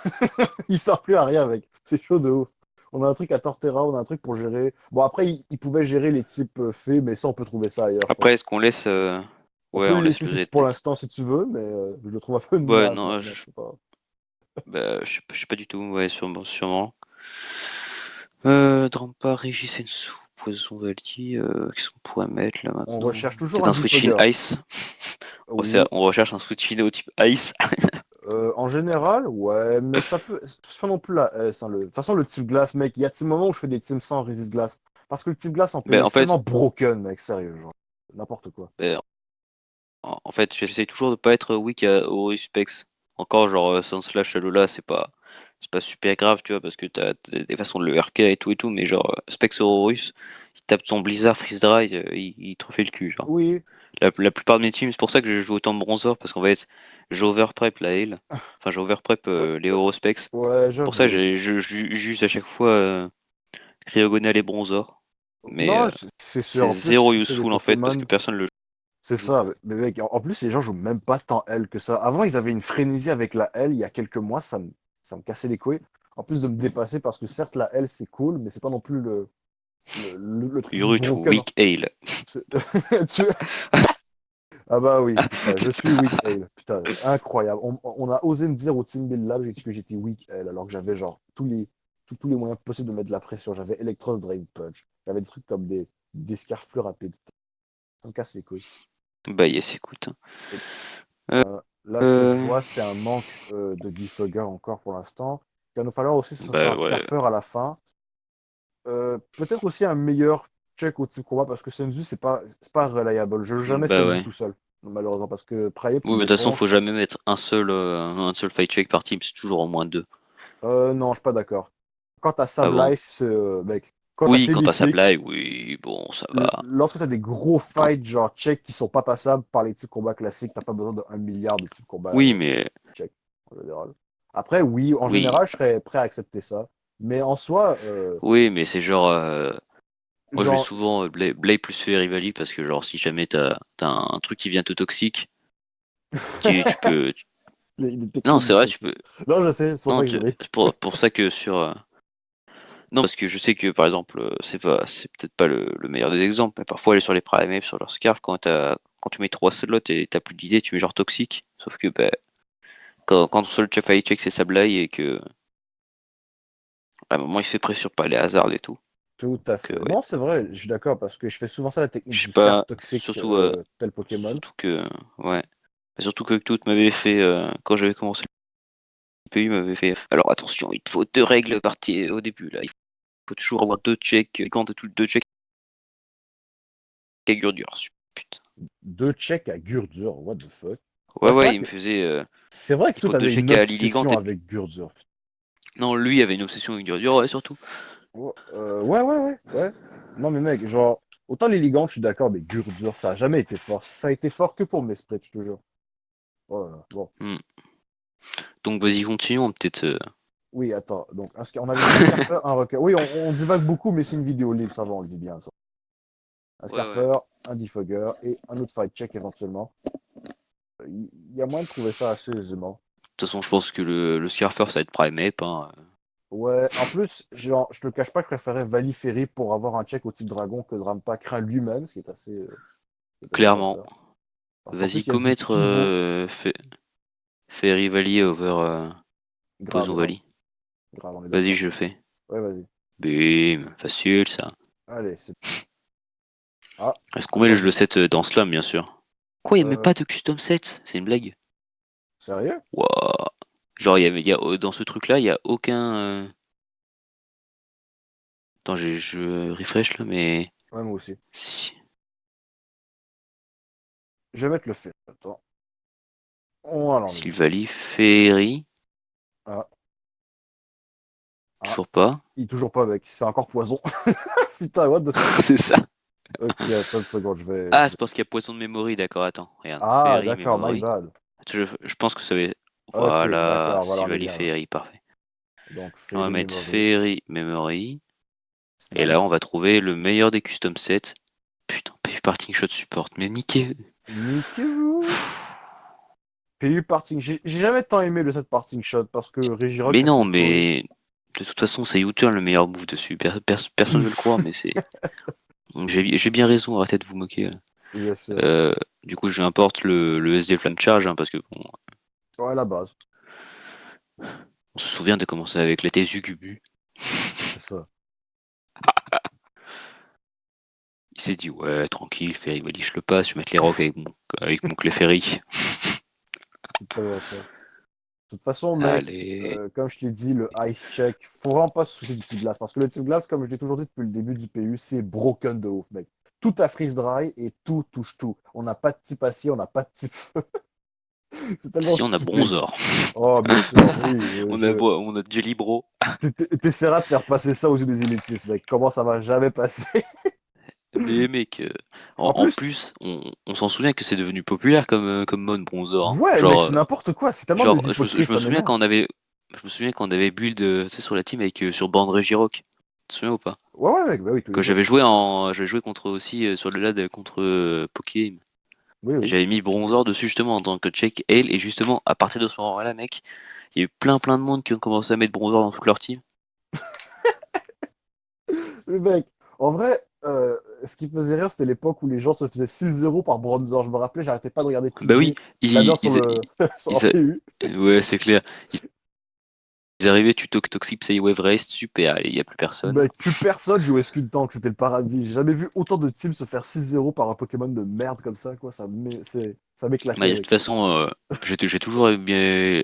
Il sert plus à rien avec. C'est chaud de ouf. On a un truc à Torterra, on a un truc pour gérer. Bon, après, il pouvait gérer les types fées, mais ça, on peut trouver ça ailleurs, je Après, pense. est-ce qu'on laisse, On ouais, peut on le laisse laisser le Z pour peut-être. l'instant si tu veux, mais je le trouve un peu Ouais, naze non, maintenant. Je sais pas. bah, je sais pas du tout, ouais, sûrement. Drampa, Regisensu, Poison Valley, qu'est-ce qu'on pourrait mettre là On maintenant? recherche toujours Peut-être un un switch in Defogger. Ice. Oui. On recherche un switch in au type Ice. En général, ouais, mais ça peut. C'est pas non plus la S. Hein, de toute façon, le type glace, mec, il y a des moments où je fais des teams sans résist glace. Parce que le type glace en Ben PV, en c'est tellement fait, broken, mec, sérieux, genre. N'importe quoi. ben, en fait, j'essaie toujours de pas être weak au Specs. Encore, genre, sans slash Alola, c'est pas super grave, tu vois, parce que t'as des façons de le RK et tout, mais genre, Specs Horus, il tape ton Blizzard Freeze Dry, il te refait le cul, genre. Oui, La plupart de mes teams, c'est pour ça que je joue autant de bronzer, parce qu'en fait, j'overprep la heal, enfin, j'overprep les Horospecs. ouais, Pour ça, j'avoue. j'use à chaque fois Cryogonal et bronzer. Mais Non, c'est sûr. c'est En plus, zéro c'est des useful en fait, parce que Pokémon. personne le C'est joue. ça. Mais mec, en plus, les gens jouent même pas tant L que ça. Avant, ils avaient une frénésie avec la L il y a quelques mois. Ça me cassait les couilles. En plus de me dépasser, parce que certes, la L, c'est cool, mais c'est pas non plus le truc le plus Uruchu, broken. Weak Ale. Tu- Ah bah oui, putain, je suis Weak Ale. Putain, incroyable. On a osé me dire au Team Build Lab que j'étais Weak Ale, alors que j'avais genre tous les moyens possibles de mettre de la pression. J'avais Electros Drain Punch. J'avais des trucs comme des scarfs plus rapides. Ça me casse les couilles. Bah yes, écoute. Et, Euh, là, ce que je euh, vois, c'est un manque de defogger encore pour l'instant. Il va nous falloir aussi, ce sera bah un ouais. scarfer à la fin. Peut-être aussi un meilleur check au type combat parce que Senzu, c'est pas reliable. Je joue jamais Bah Senzu ouais. tout seul, malheureusement, parce que Priap, Oui, il mais de toute façon, défonce. faut jamais mettre un seul fight check par team, c'est toujours au moins deux. Non, je suis pas d'accord. Quand t'as Ah bon? Sableye, mec, quand t'as Oui, quand t'as Felicity, Sableye, oui, bon, ça va. lorsque t'as des gros Quand... fights, genre check, qui sont pas passables par les types combats classiques, t'as pas besoin de 1 milliard de types combats Oui, mais check, en général. Après, oui, en oui, général, je serais prêt à accepter ça. Mais en soi, oui, mais c'est genre, moi je vais genre, souvent Blade plus Fairy Valley parce que genre si jamais t'as un truc qui vient tout toxique, tu peux. les Non, techniques c'est de vrai, tu toxique. peux. Non, je sais, c'est pour Non, ça que je ris. c'est pour ça que sur. Non, parce que je sais que par exemple, c'est peut-être pas le meilleur des exemples, mais parfois aller sur les Primeapes, sur leur scarf, quand tu mets 3 slots et t'as plus d'idées, tu mets genre toxique. Sauf que bah, quand ton seul fight check c'est Sableye et que à un moment il se fait pression par les hasards et tout. Tout à Donc fait. ouais. Non, c'est vrai, je suis d'accord, parce que je fais souvent ça, la technique Je sais du scarf pas, toxique tel Pokémon. surtout que ouais. Surtout que tout m'avait fait quand j'avais commencé le PU m'avait fait. Alors attention, il te faut deux règles parties au début là. Il faut toujours avoir deux checks. Et quand t'as tous deux checks avec dur. Putain. 2 checks à Gurdur, what the fuck. Ouais Ouais, ouais, il me faisait. c'est vrai que Il toi, faut deux t'avais une checks à Lilligant. obsession avec Gurdur. Non, lui avait une obsession avec dur, ouais, surtout. Ouais. Non, mais mec, genre, autant les Ligantes, je suis d'accord, mais Gurdur, ça a jamais été fort. Ça a été fort que pour mes spreads, je te jure. Voilà, bon. Hmm. Donc vas-y, continuons peut-être. Oui, attends. Donc, on avait dit un Scarfer, un Rocker. Oui, on divague beaucoup, mais c'est une vidéo libre, ça va, on le dit bien, ça. Un Ouais ouais. Scarfer, un Defogger et un autre Fight Check éventuellement. Il y a moyen de trouver ça assez aisément. De toute façon, je pense que le Scarfer ça va être Primeape, hein. Ouais, en plus, genre, je te cache pas que je préférais Valley pour avoir un check au type dragon que Drampa craint lui-même, ce qui est assez Clairement. sincère. Parce qu'en Vas-y, plus, il y a du commettre pivot Fairy Valley over grave, Poison grave, Valley. grave, on est Vas-y, d'accord. je le fais. Ouais, vas-y. Bim, facile ça. Allez, c'est Ah, Est-ce qu'on met attends, le set dans Slam, bien sûr? Quoi, il n'y a même euh, pas de custom set? C'est une blague? sérieux? Waouh. Genre, dans ce truc-là, il y a aucun. Attends, je refresh là, mais. Ouais, moi aussi. Si. Je vais mettre le fait. Attends. On va l'enlever. Sylvali, Ferry, Ah, ah, toujours pas. il est toujours pas avec. C'est encore poison. Putain, what the fuck? C'est ça. Ok, attends une seconde, Ah, c'est parce qu'il y a Poisson de Memory, d'accord, attends. Regarde, Ah, Ferry, d'accord, my Memory. bad. Je pense que ça va être. Ok, Voilà, d'accord, voilà, on est Sylvali, bien là. Ferry, parfait. Donc, On va Fairy mettre Memory, Ferry, Memory. Et là, Snipe. on va trouver le meilleur des custom sets. Putain, PU Parting Shot Support. Mais niquez. Niquez-vous. PU Parting. J'ai jamais tant aimé le set Parting Shot parce que Regirock Mais a ses non, défauts. mais. De toute façon, c'est U-turn le meilleur move dessus. Personne ne veut le croire, mais c'est. J'ai bien raison, arrêtez de vous moquer. Là. Bien sûr. Euh, du coup, j'importe le SD Flame Charge, hein, parce que bon, Ouais, la base. on se souvient de commencer avec la Tezukubu. C'est ça. Il s'est dit, ouais, tranquille, Ferry Wally, je le passe, je vais mettre les rocks avec mon Clefairy. C'est tellement ça. De toute façon, mec, Allez. comme je t'ai dit, le ice check, faut vraiment pas se soucier du type glace. Parce que le type glace, comme je l'ai toujours dit depuis le début du PU, c'est broken de ouf, mec. Tout a freeze dry et tout touche tout. On n'a pas de type acier, on n'a pas de type feu. C'est tellement Si on a stupide. Bronzor. Oh, bien sûr, oui. On a Jelly Bro. T'essaieras de faire passer ça aux yeux des élitistes, mec. Comment ça va jamais passer? Mais mec, En en plus, plus, on s'en souvient que c'est devenu populaire comme mode Bronzor. Hein. ouais, mec, c'est n'importe quoi. C'est tellement des hypocrites, Je me ça souviens m'énerve. quand on avait, je me souviens quand on avait build, tu sais, sur la team avec sur bande Regirock. Tu te souviens ou pas? Ouais, ouais, mec, bah oui, tous les Quand jours. j'avais joué contre aussi sur le LAD contre Poké. Oui, oui. J'avais mis Bronzor dessus justement en tant que check ale et justement à partir de ce moment-là, mec, il y a eu plein de monde qui ont commencé à mettre Bronzor dans toute leur team. Mais mec, en vrai, ce qui faisait rire, c'était l'époque où les gens se faisaient 6-0 par Bronzer. Je me rappelais, j'arrêtais pas de regarder Bah TJ, oui, ladder ils, sur ils, le sur ils, un PU. ouais, c'est clair. Ils arrivaient, tu Toxic Psy Wave Race, super, il y a plus personne. Mec, plus personne jouait Skin Tank, c'était le paradis. J'ai jamais vu autant de teams se faire 6-0 par un Pokémon de merde comme ça, quoi. Ça Bah, m'éclatait, de toute mec. façon, j'ai toujours bien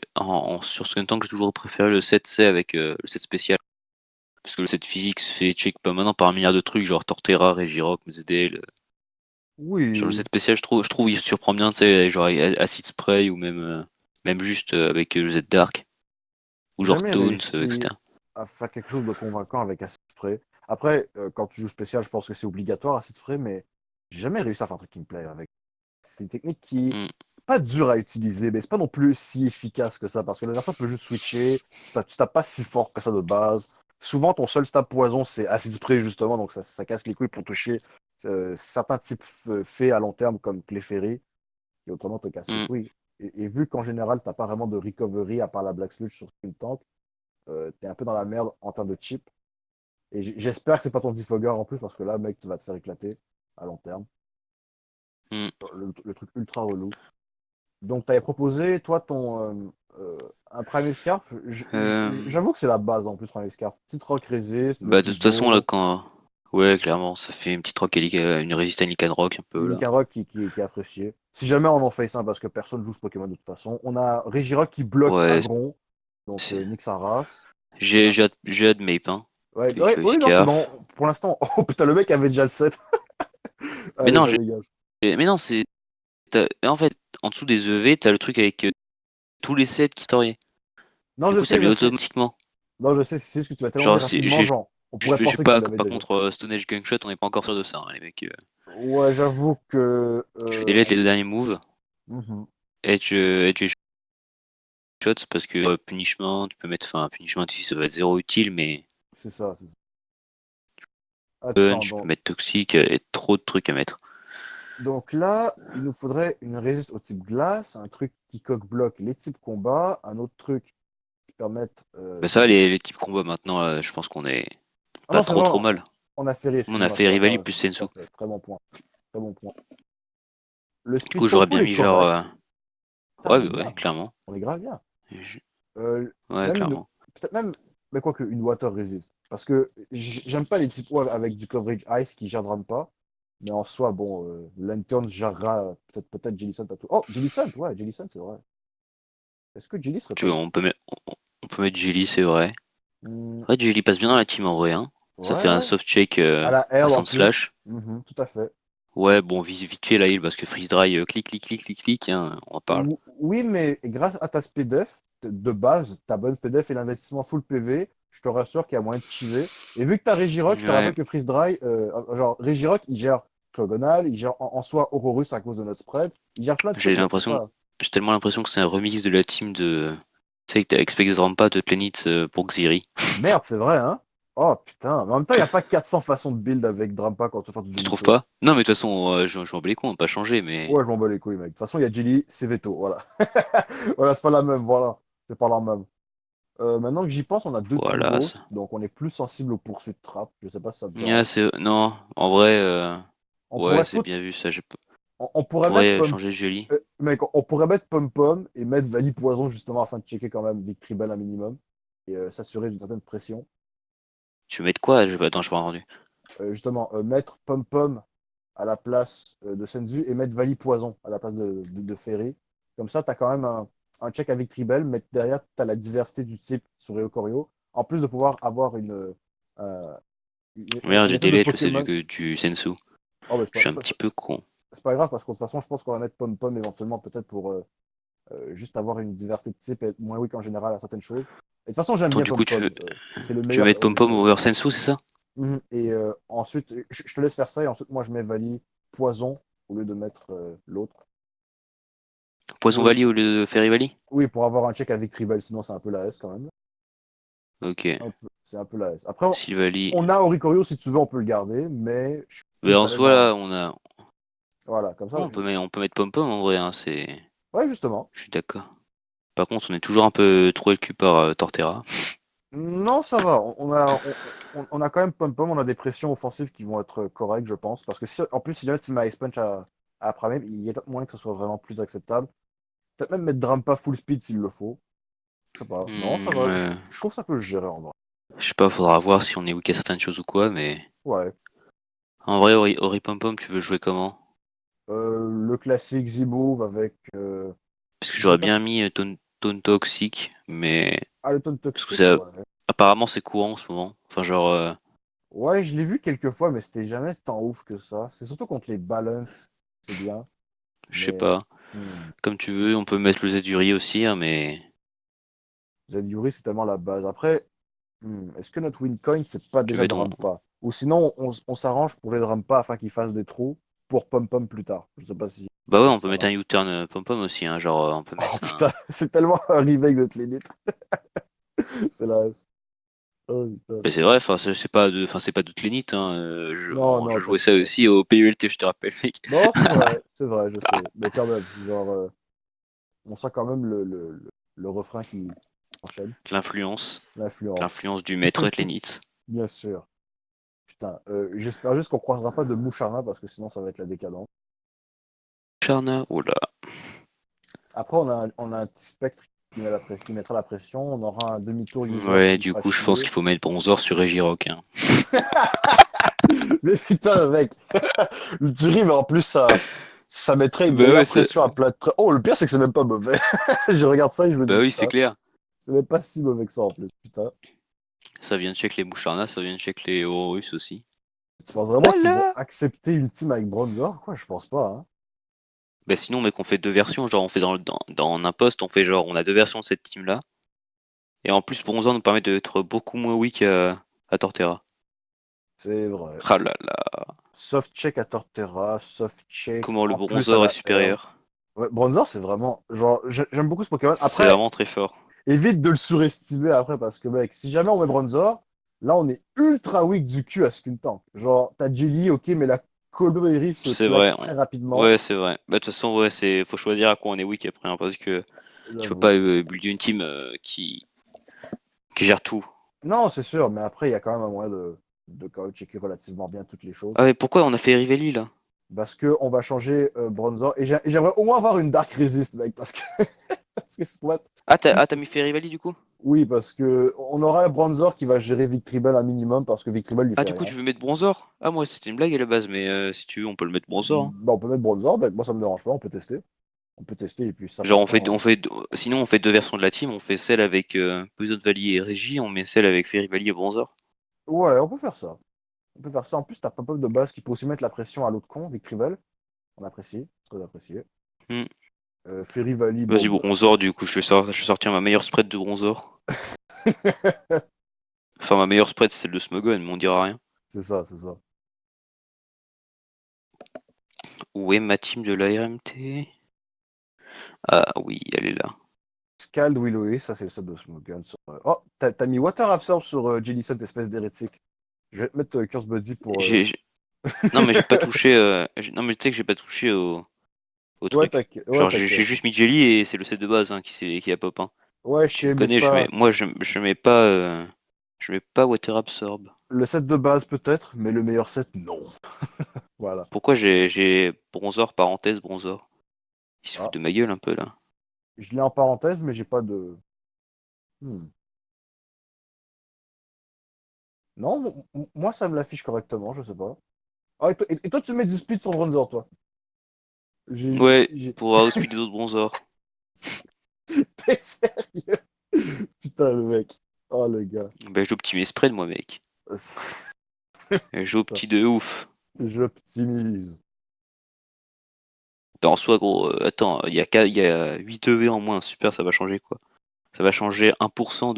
sur Skuntank, j'ai toujours préféré le 7C avec le set spécial. Parce que le set physique se fait check pas maintenant par un milliard de trucs, genre Torterra, Regirock, ZDL. Oui, Sur le oui. set spécial, je trouve il surprend bien, tu sais, genre Acid Spray ou même juste avec le Z Dark, ou J'ai genre jamais Tones, réussi etc. à faire quelque chose de convaincant avec Acid Spray. Après, quand tu joues spécial, je pense que c'est obligatoire Acid Spray, mais j'ai jamais réussi à faire un truc qui me plaît avec. C'est une technique qui est Hmm, pas dure à utiliser, mais c'est pas non plus si efficace que ça, parce que l'adversaire peut juste switcher, tu tapes pas si fort que ça de base. Souvent, ton seul stab poison, c'est Acid Spray, justement, donc ça casse les couilles pour toucher certains types faits à long terme, comme Clefairy, qui autrement te casse les hmm. couilles. Et vu qu'en général, t'as pas vraiment de recovery à part la Black Sludge sur Skill Tank, t'es un peu dans la merde en termes de chip. Et j'espère que c'est pas ton Defogger en plus, parce que là, mec, tu vas te faire éclater à long terme. Hmm. Le truc ultra relou. Donc, tu avais proposé, toi, un Primal Scarf. Euh, J'avoue que c'est la base en plus, Primal Scarf. Petit rock résiste, le Bah de plus toute façon là beau. quand ouais clairement ça fait une petite rock une résistance Lycan Rock un peu là. Nick Rock qui est apprécié. Si jamais on en fait ça, parce que personne joue ce Pokémon de toute façon. On a Regirock qui bloque Ouais, Agron. Donc, c'est- Nick sa race. On a... j'ai hâte Mape hein. Ouais, Je ouais, vais oui, non, c'est Scarf. bon. Pour l'instant, oh putain, le mec avait déjà le set. Mais Allez, non, ça dégage. mais non, en fait en dessous des EV, t'as le truc avec tous les sets qui t'auraient. Non, Du je coup, ça sais, le met je sais. automatiquement. Non, je sais, c'est ce que tu vas tellement dire Genre, rapidement, genre. On pourrait j'ai penser que tu pas, l'avais par déjà. contre, Stone Age Gunshot, on n'est pas encore sûr de ça, hein, les mecs. Ouais, j'avoue que. Je vais delete les deux derniers moves. Mhm. Edge et Shot, parce que Punishment, tu peux mettre, enfin, Punishment ici, ça va être zéro utile, mais C'est ça, c'est ça. Attends, Punch, tu donc. peux mettre Toxic, et trop de trucs à mettre. Donc là, il nous faudrait une résiste au type glace, un truc qui coque-bloque les types combat, un autre truc qui permette Bah ça, de... les types combats maintenant, je pense qu'on est Ah pas non, c'est trop vrai, mal. on a Ferry, On a excuse-moi, fait c'est vrai, Rivali plus Sensu. parfait, très bon point, très bon point. Le Du speed coup, j'aurais bien control est mis genre, correct. Putain, ouais, on est ouais, bien, clairement. on est grave bien. Je- Ouais, Même clairement. peut-être même, mais quoi que, une water resist. Parce que j'aime pas les types WAV avec du coverage ice qui gerdront pas. Mais en soi, bon, Lantern gérera peut-être Jellison à tout. Oh, Jellison, ouais, Jellison, c'est vrai. Est-ce que Jelly serait Tu pas vois, une... on peut mettre Jelly, c'est vrai. Hmm, Ouais, Jelly passe bien dans la team en vrai, hein. Ça ouais, fait un ouais. soft check À la à L en 100 plus. slash. Mhm, tout à fait. Ouais, bon, vite fait la heal parce que freeze dry, clic, clic, clic, clic, clic, hein, on en parle. Oui, mais grâce à ta SPDF, de base, ta bonne SPDF et l'investissement full PV, je te rassure qu'il y a moyen de cheeser. Et vu que tu as Regirock, je te Ouais, rappelle que Freeze Dry, genre Regirock, il gère Clogonal, il gère en soi Aurorus à cause de notre spread, il gère plein de j'ai trucs, donc c'est l'impression, pas. j'ai tellement l'impression que c'est un remix de la team de. Tu sais que t'as Expect Rampa de Tlenitz pour Xiri. Merde, c'est vrai, hein? Oh putain, mais en même temps, il n'y a pas 400 façons de build avec Drampa quand tu fais du Tu trouves demi-tour. pas? Non, mais de toute façon, je m'en bats les couilles, on n'a pas changé, mais Ouais, je m'en bats les couilles, mec. De toute façon, il y a Jelly, c'est Veto, voilà. Voilà, c'est pas la même, voilà. C'est pas la même. Maintenant que j'y pense, on a deux team voilà. ghost, Ça. donc on est plus sensible aux poursuites trap. Je sais pas si ça te Ouais, dérange. non, en vrai, On ouais, pourrait c'est foutre, bien vu ça. on On pourrait mettre pourrait changer Jelly. mec, on pourrait mettre Pom Pom et mettre Vali Poison justement afin de checker quand même Victory Bell un minimum et s'assurer d'une certaine pression. Tu veux mettre quoi? Attends, je pas entendu. Justement, mettre Pom Pom à la place de Senzu et mettre Vali Poison à la place de Ferry. Comme ça, tu as quand même un check avec Tribel, mais derrière, tu as la diversité du type sur Eocorio. En plus de pouvoir avoir euh, Merde, une j'ai espèce de delete le Pokémon. du Sensu. Oh, bah, Je suis un petit peu con. c'est pas grave parce que de toute façon, je pense qu'on va mettre Pom Pom éventuellement peut-être pour juste avoir une diversité de type et être moins weak en général à certaines choses. Et de toute façon, j'aime Donc bien du coup, Pom Pom. C'est le tu veux meilleur mettre héros Pom du Pom jeu. over Sensu, c'est ça? Mhm. Et ensuite, je te laisse faire ça et ensuite, moi, je mets Vali Poison au lieu de mettre l'autre. Poison Valley au lieu de Fairy Valley? Oui, pour avoir un check avec Tribal, sinon c'est un peu la S quand même. Ok. C'est un peu la S. Après, Sylvally. on a Oricorio, si tu veux, on peut le garder, mais je suis Mais plus en à l'aise soi, dans. là, on a. Voilà, comme ça. On peut mettre Pom Pom en vrai, hein, c'est. Ouais, justement. Je suis d'accord. Par contre, on est toujours un peu trop le cul par Torterra. Non, ça va. On a quand même Pom-Pom, on a des pressions offensives qui vont être correctes, je pense. Parce que en plus, si jamais tu mets Ice Punch à Primeape, il y a peut-être moyen que ce soit vraiment plus acceptable. Peut-être même mettre Drampa full speed s'il le faut. Je sais pas. Non, ça va. Ouais. Je trouve que ça peut se gérer en vrai. Je sais pas, faudra voir si on est weak à certaines choses ou quoi, mais. Ouais. En vrai, Ori Pom Pom, tu veux jouer comment? Le classique Z-Move avec. Parce que Je sais j'aurais pas bien si. mis Tone Toxic, mais. Ah, le tone Parce que toxique, ça. ouais. Apparemment, c'est courant en ce moment. Enfin, genre. Ouais, je l'ai vu quelques fois, mais c'était jamais tant ouf que ça. C'est surtout contre les balances, c'est bien. Je sais Mais pas. hmm, Comme tu veux, on peut mettre le Zeduri aussi, hein, mais. Zed-Yuri, c'est tellement la base. Après, est-ce que notre Wincoin, c'est pas Tu déjà veux ton. Drampa? Ou sinon, on s'arrange pour les Drampa afin qu'ils fassent des trous pour Pom-Pom plus tard. Je sais pas si Bah ouais, on peut ça mettre un va. U-turn Pom Pom aussi, hein, genre, on peut Oh mettre un. putain, c'est tellement un remake de Tlenit. C'est la... Oh putain. Mais c'est vrai, enfin, c'est pas de Tlenit, hein, Non, non, je jouais ça t'inquiète. aussi au PULT, je te rappelle, mec. Non, c'est vrai, je sais. Mais quand même, genre, on sent quand même le refrain qui enchaîne. L'influence. L'influence, L'influence du maître Tlenit. bien sûr. Putain, j'espère juste qu'on croisera pas de Moucharna parce que sinon ça va être la décadence. Charna, oula. Après, on a un petit spectre qui mettra la pression. On aura un demi-tour user Ouais, qui du fera coup, je pense cheeser. qu'il faut mettre Bronzor sur Regirock, hein. Mais putain, mec, tu ris, mais en plus, ça mettrait une Bah ouais, meilleure pression à plat de Oh, le pire, c'est que c'est même pas mauvais. Je regarde ça et je me dis, bah oui, c'est putain, clair. c'est même pas si mauvais que ça en plus. Putain. Ça vient de check les Boucharnas, ça vient de check les Horus aussi. Tu penses vraiment Là qu'ils vont là. accepter une team avec Bronzor? Quoi, je pense pas, hein. Bah sinon, mec, on fait deux versions, genre on fait dans un poste, on fait genre on a deux versions de cette team-là. Et en plus, Bronzor nous permet d'être beaucoup moins weak à Torterra. C'est vrai. Ah là là. Soft check à Torterra, soft check Comment le en plus à Bronzor est la Earl. supérieur. Ouais, Bronzor, c'est vraiment. Genre, j'aime beaucoup ce Pokémon. C'est Après, vraiment très fort. évite de le surestimer après, parce que, mec, si jamais on met Bronzor, là, on est ultra weak du cul à Skin Tank. Genre, t'as Jelly, ok, mais la Colberi se C'est claque vrai. très rapidement. Ouais, c'est vrai. Bah de toute façon, ouais, faut choisir à quoi on est weak après, hein, parce que tu peux J'avoue. pas builder une team qui gère tout. Non, c'est sûr, mais après, il y a quand même un moyen de quand même checker relativement bien toutes les choses. Ah mais pourquoi on a fait Rivelli là? Parce que on va changer Bronzor. Et j'aimerais au moins avoir une Dark Resist, mec, parce que, parce que soit Ah, t'as mis fait Rivelli du coup? Oui, parce que on aura un Bronzor qui va gérer Victreebel un minimum parce que Victreebel lui Ah, fait du coup, rien. tu veux mettre Bronzor? Ah, moi, c'était une blague à la base, mais si tu veux, on peut le mettre Bronzor, hein. Bah, on peut mettre Bronzor, bah, moi ça me dérange pas, on peut tester. On peut tester et puis si ça Genre, passe pas. sinon, on fait deux versions de la team. On fait celle avec Poison Valley et Régie, on met celle avec Fairy Valley et Bronzor. Ouais, on peut faire ça. On peut faire ça. En plus, t'as Pop-Up de base qui peut aussi mettre la pression à l'autre con, Victreebel. On apprécie, très apprécié. Hmm. Ferry Valley, bon, Vas-y, bah. Bronzor, du coup, je vais sortir ma meilleure spread de Bronzor. Enfin, ma meilleure spread, c'est celle de Smogon, mais on dira rien. C'est ça, c'est ça. Où est ma team de l'ARMT? Ah oui, elle est là. Scald, oui, oui, ça c'est le set de Smogon. Oh, t'as mis Water Absorb sur Jellicent, espèce d'hérétique. Je vais te mettre Curse Buddy pour. J'ai- Non, mais j'ai pas touché. Non, mais tu sais que j'ai pas touché au Ouais, truc. ouais, Genre, j'ai t'inquiète. juste mis Jelly et c'est le set de base hein, qui a pop. Hein. Ouais, je Tu me sais, mais c'est connais, pas. moi, je mets pas Water Absorb. Le set de base peut-être, mais le meilleur set, non. Voilà. Pourquoi j'ai Bronzor, parenthèse, Bronzor? Il se fout Ah, de ma gueule un peu là. je l'ai en parenthèse, mais j'ai pas de. Hmm. Non, moi ça me l'affiche correctement, je sais pas. Ah, et toi, tu mets du speed sur Bronzer, toi. Ouais, J'ai- pour outspeed les autres Bronzor. T'es sérieux? Putain, le mec. Oh, le gars. Ben, j'optimise spread, moi, mec. Putain, J'opti de ouf. j'optimise. Ben, en soi, gros, attends, il y a 8 EV en moins, super, ça va changer quoi? Ça va changer 1%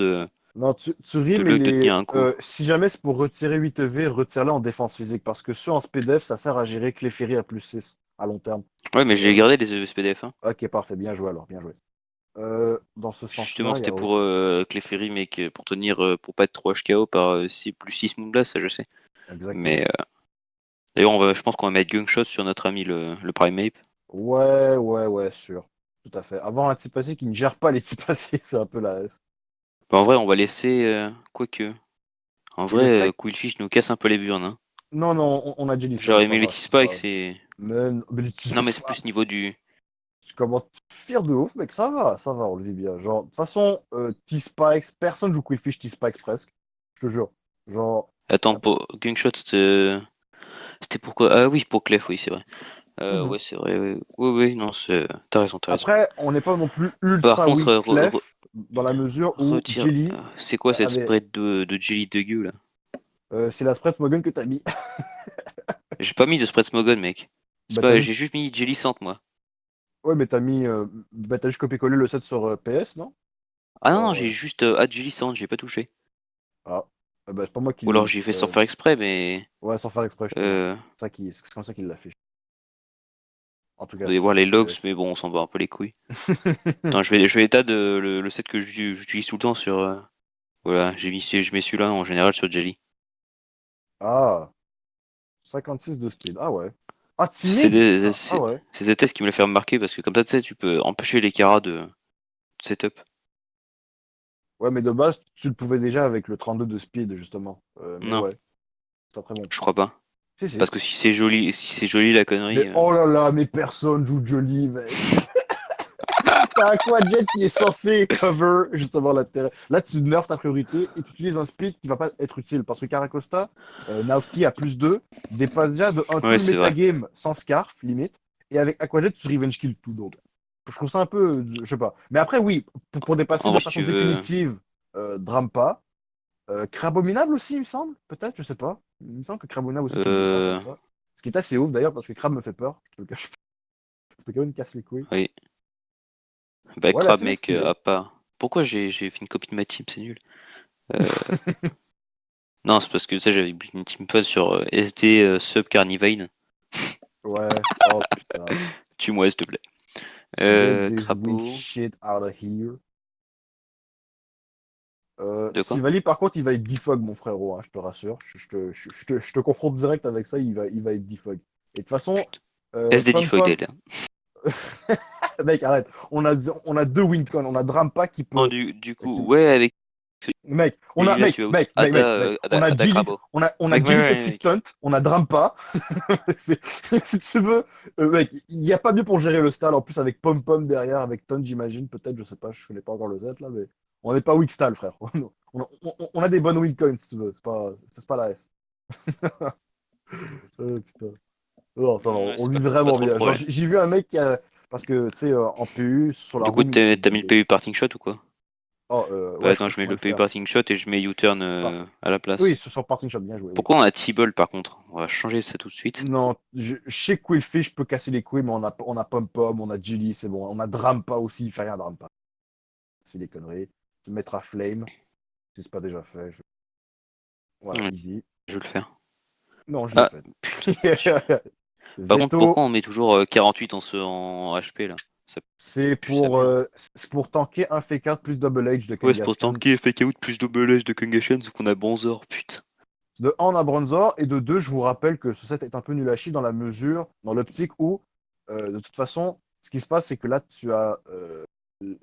Non, tu ris, de mais luck de tenir un coup. si jamais c'est pour retirer 8 EV, retire-la en défense physique. Parce que ceux en SPDF, ça sert à gérer Clefairy à plus 6 à long terme. Ouais, mais j'ai Euh, gardé les EV SPDF, hein. ok, parfait, bien joué alors, bien joué. Dans ce Justement, sens-là, il y c'était a. pour Clefairy, mec, pour tenir, pour pas être trop HKO par 6 plus 6 Moonblast, ça je sais. Mais Exactement. d'ailleurs, je pense qu'on va mettre Gungshot sur notre ami le Primeape. Ouais, ouais, ouais, sûr. Tout à fait. Avoir un type passé qui ne gère pas les types passés, c'est un peu la S. Bah, en vrai, on va laisser, quoique. En Et le vrai, fait. Quillfish nous casse un peu les burnes, hein. Non, non, on a déjà dit ça, J'aurais ça aimé les va. T-Spikes, c'est. Mais Non, mais c'est plus niveau du. tu commences fier de ouf, mec, ça va, on le vit bien. Genre, de toute façon, T-Spikes, personne joue Quillfish T-Spikes presque. Je te jure. Genre. Attends, pour Gungshot, c'était pourquoi? Ah oui, pour Clef, oui, c'est vrai. Mhm. Ouais, c'est vrai, oui. Oui, oui, non, t'as raison, t'as raison. Après, on n'est pas non plus Par ultra contre, weak clef dans la mesure où retire. Jelly C'est quoi cette avait. spread de Jelly de gueule là? C'est la spread Smogon que t'as mis. J'ai pas mis de spread Smogon, mec. C'est Bah, t'as pas, mis. j'ai juste mis Jelly Sante, moi. Ouais, mais t'as mis. Bah, t'as juste copié-collé le set sur PS, non? Ah non, non, Genre. j'ai juste add Jelly Sante, j'ai pas touché. Ah. Bah, c'est pas moi qui Ou l'ai alors mis. j'ai fait sans faire exprès, mais. Ouais, sans faire exprès, justement. Euh, C'est comme ça qu'il l'affiche. En tout cas, Faudrait voir les c'est. logs, mais bon, on s'en bat un peu les couilles. Attends, je vais état le set que j'utilise tout le temps sur. Voilà, je mets celui-là en général sur Jelly. Ah, 56 de speed. Ah ouais. Ah, C'est timide? des, Ah c'est ouais. c'est des tests qui me les fait remarquer parce que comme ça, tu sais, tu peux empêcher les caras de setup. Ouais, mais de base, tu le pouvais déjà avec le 32 de speed, justement. Mais Non, ouais, c'est un très bon je point. crois pas. Si, si. Parce que si c'est joli la Mais connerie. oh là là, mais personne joue Jolly, mec. T'as un Quadjet qui est censé cover justement la terre. Là, tu nerfs ta priorité et tu utilises un speed qui va pas être utile parce que Caracosta, Naughty à plus 2 dépasse déjà de un tout Ouais, le c'est vrai. metagame sans scarf, limite. Et avec Aquajet, tu revenge kill tout. Donc, je trouve ça un peu. Je sais pas. Mais après, oui, pour dépasser En de vrai, si façon tu veux. définitive Drampa, Crabominable aussi, il me semble. Peut-être, je sais pas. Il me semble que Crabominable aussi, tu devrais Euh... faire ça. Ce qui est assez ouf d'ailleurs parce que Crab me fait peur. Je te le cache pas. Parce que quand même, il casse les couilles. Oui. Bah, Ouais, la Crab, team est mec, stylée. à part. Pourquoi j'ai fait une copie de ma team, c'est nul. Euh, Non, c'est parce que ça, j'avais une team pod sur SD Sub Carnivine. Ouais. Oh putain. Tue-moi, s'il te plaît. Get this weak Crapaud. shit out of here. De quoi? Sivali, par contre, il va être defog, mon frérot, hein, je te rassure. Je te confronte direct avec ça, il va être defog. Et de toute façon, Putain. SD Pom Defog, Pom, là. mec, arrête. On a deux wincon. On a Drampa qui Non, peut. du coup, ouais, avec celui-là, tu as aussi On a Ada Gilly, Crabo. on a Mec, Gilly mec, Toxic mec. Taunt, on a Drampa. Si tu veux, mec, il n'y a pas mieux pour gérer le stall. En plus, avec Pom Pom derrière, avec Taunt, j'imagine, peut-être, je sais pas, je connais pas encore le Z là, mais. On n'est pas weak style, frère. On a des bonnes win coins, si tu veux. C'est pas la S. Putain. Non, ça va, Ouais, on vit c'est pas vraiment trop le bien. Genre, problème. j'ai vu un mec qui a. Parce que, tu sais, en PU, sur la Du coup, room. t'as mis le PU parting shot ou quoi? Oh, Bah ouais, attends, je je mets pourrais le le PU faire. parting shot et je mets U-turn Ah. à la place. Oui, sur Parting Shot, bien joué, oui. Pourquoi on a T-ball par contre? On va changer ça tout de suite. Non, je sais que Quillfish peut casser les couilles, mais on a Pom Pom, on a Jelly, c'est bon. On a Drampa aussi, il fait rien Drampa. C'est des conneries. Se mettre à Flame, si c'est pas déjà fait. Voilà, Ouais, easy. je vais le faire. Non, je l'ai Ah, fait. putain, je me suis... Par contre, Veto, pourquoi on met toujours 48 en HP là? Ça pue sa mère. c'est pour tanker un Fake plus Double Edge de Ouais, c'est pour Kangaskhan. tanker fake out plus double edge de Kangaskhan, sauf qu'on a Bonzor, putain. De 1, on a Bronzor, et de 2, je vous rappelle que ce set est un peu nul à chier dans la mesure, dans l'optique où, de toute façon, ce qui se passe, c'est que là, tu as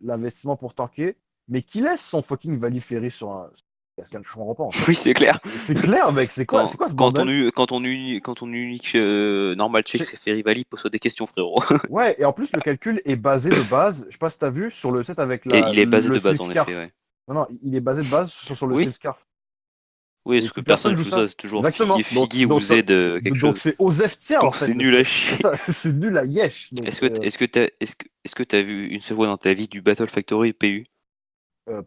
l'investissement pour tanker, mais qui laisse son fucking Valley sur un. Je comprends pas, en fait. Oui, c'est clair. C'est clair, mec, c'est quoi ce bordel? Quand on unique normal check Je- c'est Ferry pose des questions, frérot. Ouais, et en plus, le calcul est basé de base, je sais pas si t'as vu, sur le set avec Et il est basé le de base Silk en effet, Scarf. ouais. Non, non, il est basé de base sur le Oui, Silk Scarf. oui, Et parce que plus personne personne joue joue ça, ça. c'est toujours Exactement. Figgy ou Z quelque Donc chose. c'est Osef tiers, en Donc fait, c'est le nul à truc. chier. C'est nul à yesh. Donc, Est-ce que t'as vu une seule fois dans ta vie du Battle Factory PU?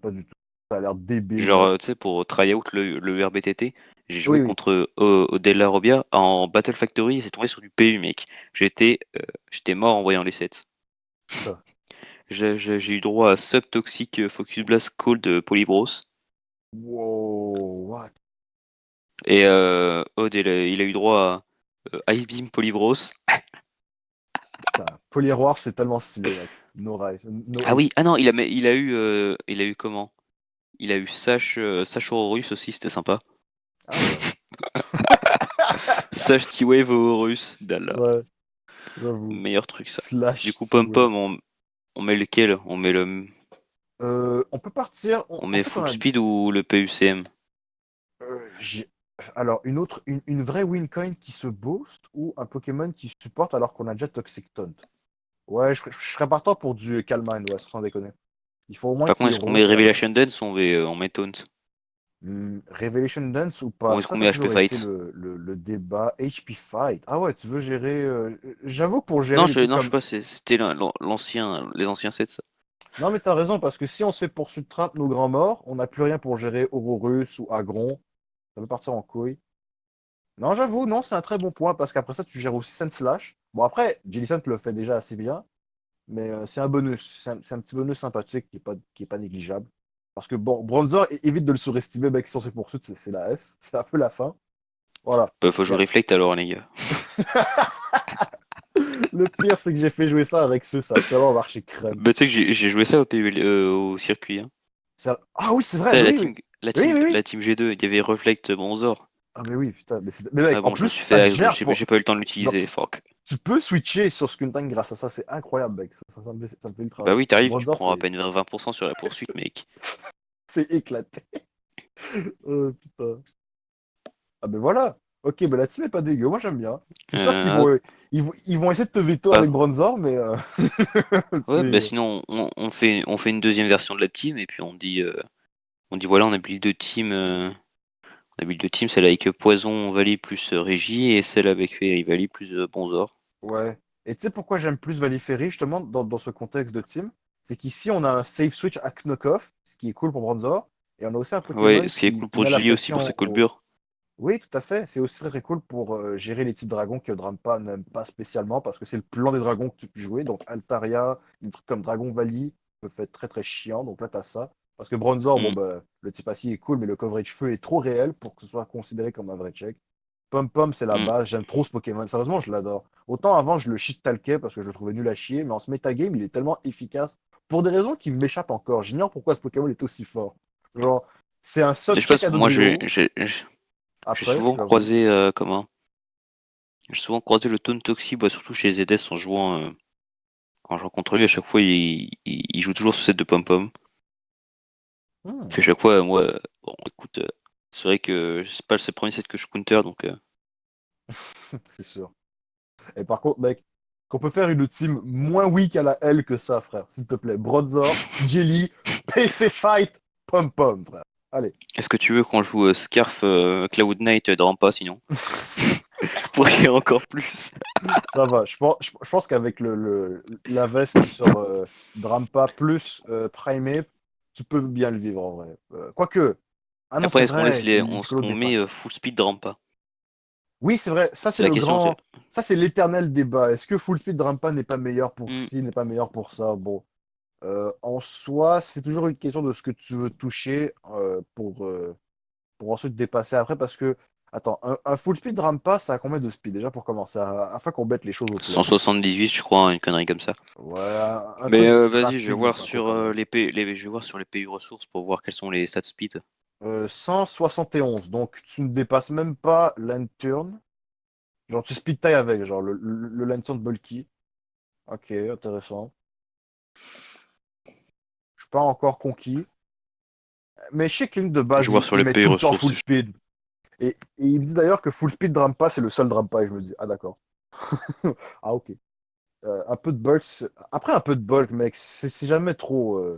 pas du tout. Ça a l'air débile, Genre, mec. tu sais, pour try out le RBTT, j'ai joué Oui, oui. contre Odella Robia en Battle Factory et c'est tombé sur du PU, mec. J'étais mort en voyant les sets. Putain. J'ai eu droit à Subtoxic Focus Blast Cold Polybros. Wow, what? Et Odd, il a eu droit à Ice Beam Polybros. Putain. Polyroir, c'est tellement stylé, mec. No rise, no Ah oui, hate. ah non, il a eu comment? Il a eu Sash Horus aussi, c'était sympa. Ah ouais. Sash T-Wave Horus, Dalla. Ouais, j'avoue. Meilleur truc ça. Du Slash coup, Pom T-Wave. Pom, on met lequel? On peut partir. On En met fait, on Full a. Speed ou le PUCM? J'ai- Alors, une vraie win coin qui se booste ou un Pokémon qui supporte alors qu'on a déjà Toxic Taunt. Ouais, je serais partant pour du Calmine, ouais, sans déconner. Il faut au moins Par contre, qu'il est-ce qu'on met rote. Revelation Dance ou on met Taunt? Revelation Dance ou Ou pas? est-ce qu'on Ça a met HP toujours été Fight? le débat. HP Fight. Ah ouais, tu veux gérer. J'avoue que pour gérer Non, des trucs je sais comme. pas, c'était les anciens sets, ça. Non, mais t'as raison, parce que si on se fait poursuite trap nos grands morts, on n'a plus rien pour gérer Aurorus ou Agron. Ça peut partir en couille. Non, j'avoue, non, c'est un très bon point, parce qu'après ça, tu gères aussi Slash. Bon, après, Jellicent le fait déjà assez bien, mais c'est un bonus. C'est un petit bonus sympathique qui est pas négligeable. Parce que bon, Bronzer, évite de le surestimer, mec, sur ses poursuites, c'est la S. C'est un peu la fin. Voilà. Bah, faut Et jouer Reflect alors, les gars. le pire, c'est que j'ai fait jouer ça avec ceux, ça a tellement marché crème. Bah, tu sais que j'ai joué ça au circuit, hein. Ah oui, c'est Tu vrai, sais, mais oui, oui. Oui, oui, oui. la team G2, il y avait Reflect Bronzor. Ah, mais oui, putain. Mais mec, Ah en bon, je me plus, suis ça fait se axe, gère pour. j'ai pas eu le temps de Genre, l'utiliser, fuck. tu peux switcher sur Skuntank grâce à ça, c'est incroyable, mec. Ça me fait ultra Bah rire. oui, t'arrives, tu Bronzer, prends à peine 20% sur la poursuite, mec. c'est éclaté. Oh, putain. Ah ben voilà. Ok, ben la team est pas dégueu. Moi j'aime bien. C'est sûr qu'ils Hop, ils vont essayer de te veto bah, avec Bronzor, mais ouais, bah c'est sinon, on fait une deuxième version de la team, et puis on dit voilà, on a build de team, celle avec Poison Valley plus Régie, et celle avec Fairy Valley plus Bonzor. ouais. Et tu sais pourquoi j'aime plus Valleyferry justement dans ce contexte de team? C'est qu'ici on a un safe switch à Knockoff, ce qui est cool pour Bronzor, et on a aussi un Ouais, Pokémon ce qui est cool qui pour met la Gilly aussi pour sa pression au. colbure. Oui, tout à fait. C'est aussi très cool pour gérer les types dragons que Drampa n'aime pas spécialement parce que c'est le plan des dragons que tu peux jouer. Donc Altaria, des trucs comme Dragon Valley peuvent être très très chiants. Donc là, tu as ça. Parce que Bronzor, bon, Hmm, bah, le type assis est cool, mais le coverage feu est trop réel pour que ce soit considéré comme un vrai check. Pom Pom, c'est la hmm. base. J'aime trop ce Pokémon. Sérieusement, je l'adore. Autant avant, je le shit talquais parce que je le trouvais nul à chier, mais en ce metagame, il est tellement efficace pour des raisons qui m'échappent encore. J'ignore pourquoi ce Pokémon est aussi fort. Genre, c'est un Je sub sais pas, check à moi Dodrio. j'ai Après, souvent j'avoue. croisé j'ai souvent croisé le Tone Toxi, bah, surtout chez ZS en jouant quand je rencontre lui, à chaque fois il joue toujours ce set de pom-pom. Hmm. Fait chaque fois, moi, bon écoute, c'est vrai que c'est le premier set que je counter, donc C'est sûr. Et par contre, mec, qu'on peut faire une team moins weak à la L que ça, frère, s'il te plaît. Bronzor, Jelly, PC Fight, pom pom, frère. Allez. Est-ce que tu veux qu'on joue Scarf Cloud Knight de Rampa sinon? Pour rire encore plus. Ça va. Je pense qu'avec la veste sur Drampa plus Primate, tu peux bien le vivre en vrai. Quoique. Ah non, c'est Après, est-ce qu'on laisse vrai, les. il faut l'autre On met dépasse. full speed de Rampa? Oui, c'est vrai. Ça, C'est c'est la le question, c'est. grand. Ça, c'est l'éternel débat. Est-ce que Full Speed Drampa n'est pas meilleur pour Hmm. ci, n'est pas meilleur pour ça? Bon. En soi, c'est toujours une question de ce que tu veux toucher pour ensuite dépasser après. Parce que, attends, un Full Speed Rampa, ça a combien de speed déjà pour commencer, afin qu'on mette les choses au clair? 178, je crois, une connerie comme ça. Ouais, un Mais truc vas-y, je vais rapide, mais voir pas trop sur quand même. je vais voir sur les PU ressources pour voir quels sont les stats speed. 171, donc tu ne dépasses même pas Lantern. Genre, tu speed taille avec, genre le Lantern Bulky. Ok, intéressant. Je suis pas encore conquis. Mais chez Clint de Je base, vais voir sur il les met PU tout le temps ressources. full speed. Et il me dit d'ailleurs que full speed Drampa, c'est le seul Drampa. Et je me dis, ah d'accord. Ah ok. Un peu de bulk. Après, un peu de bulk, mec, c'est jamais trop.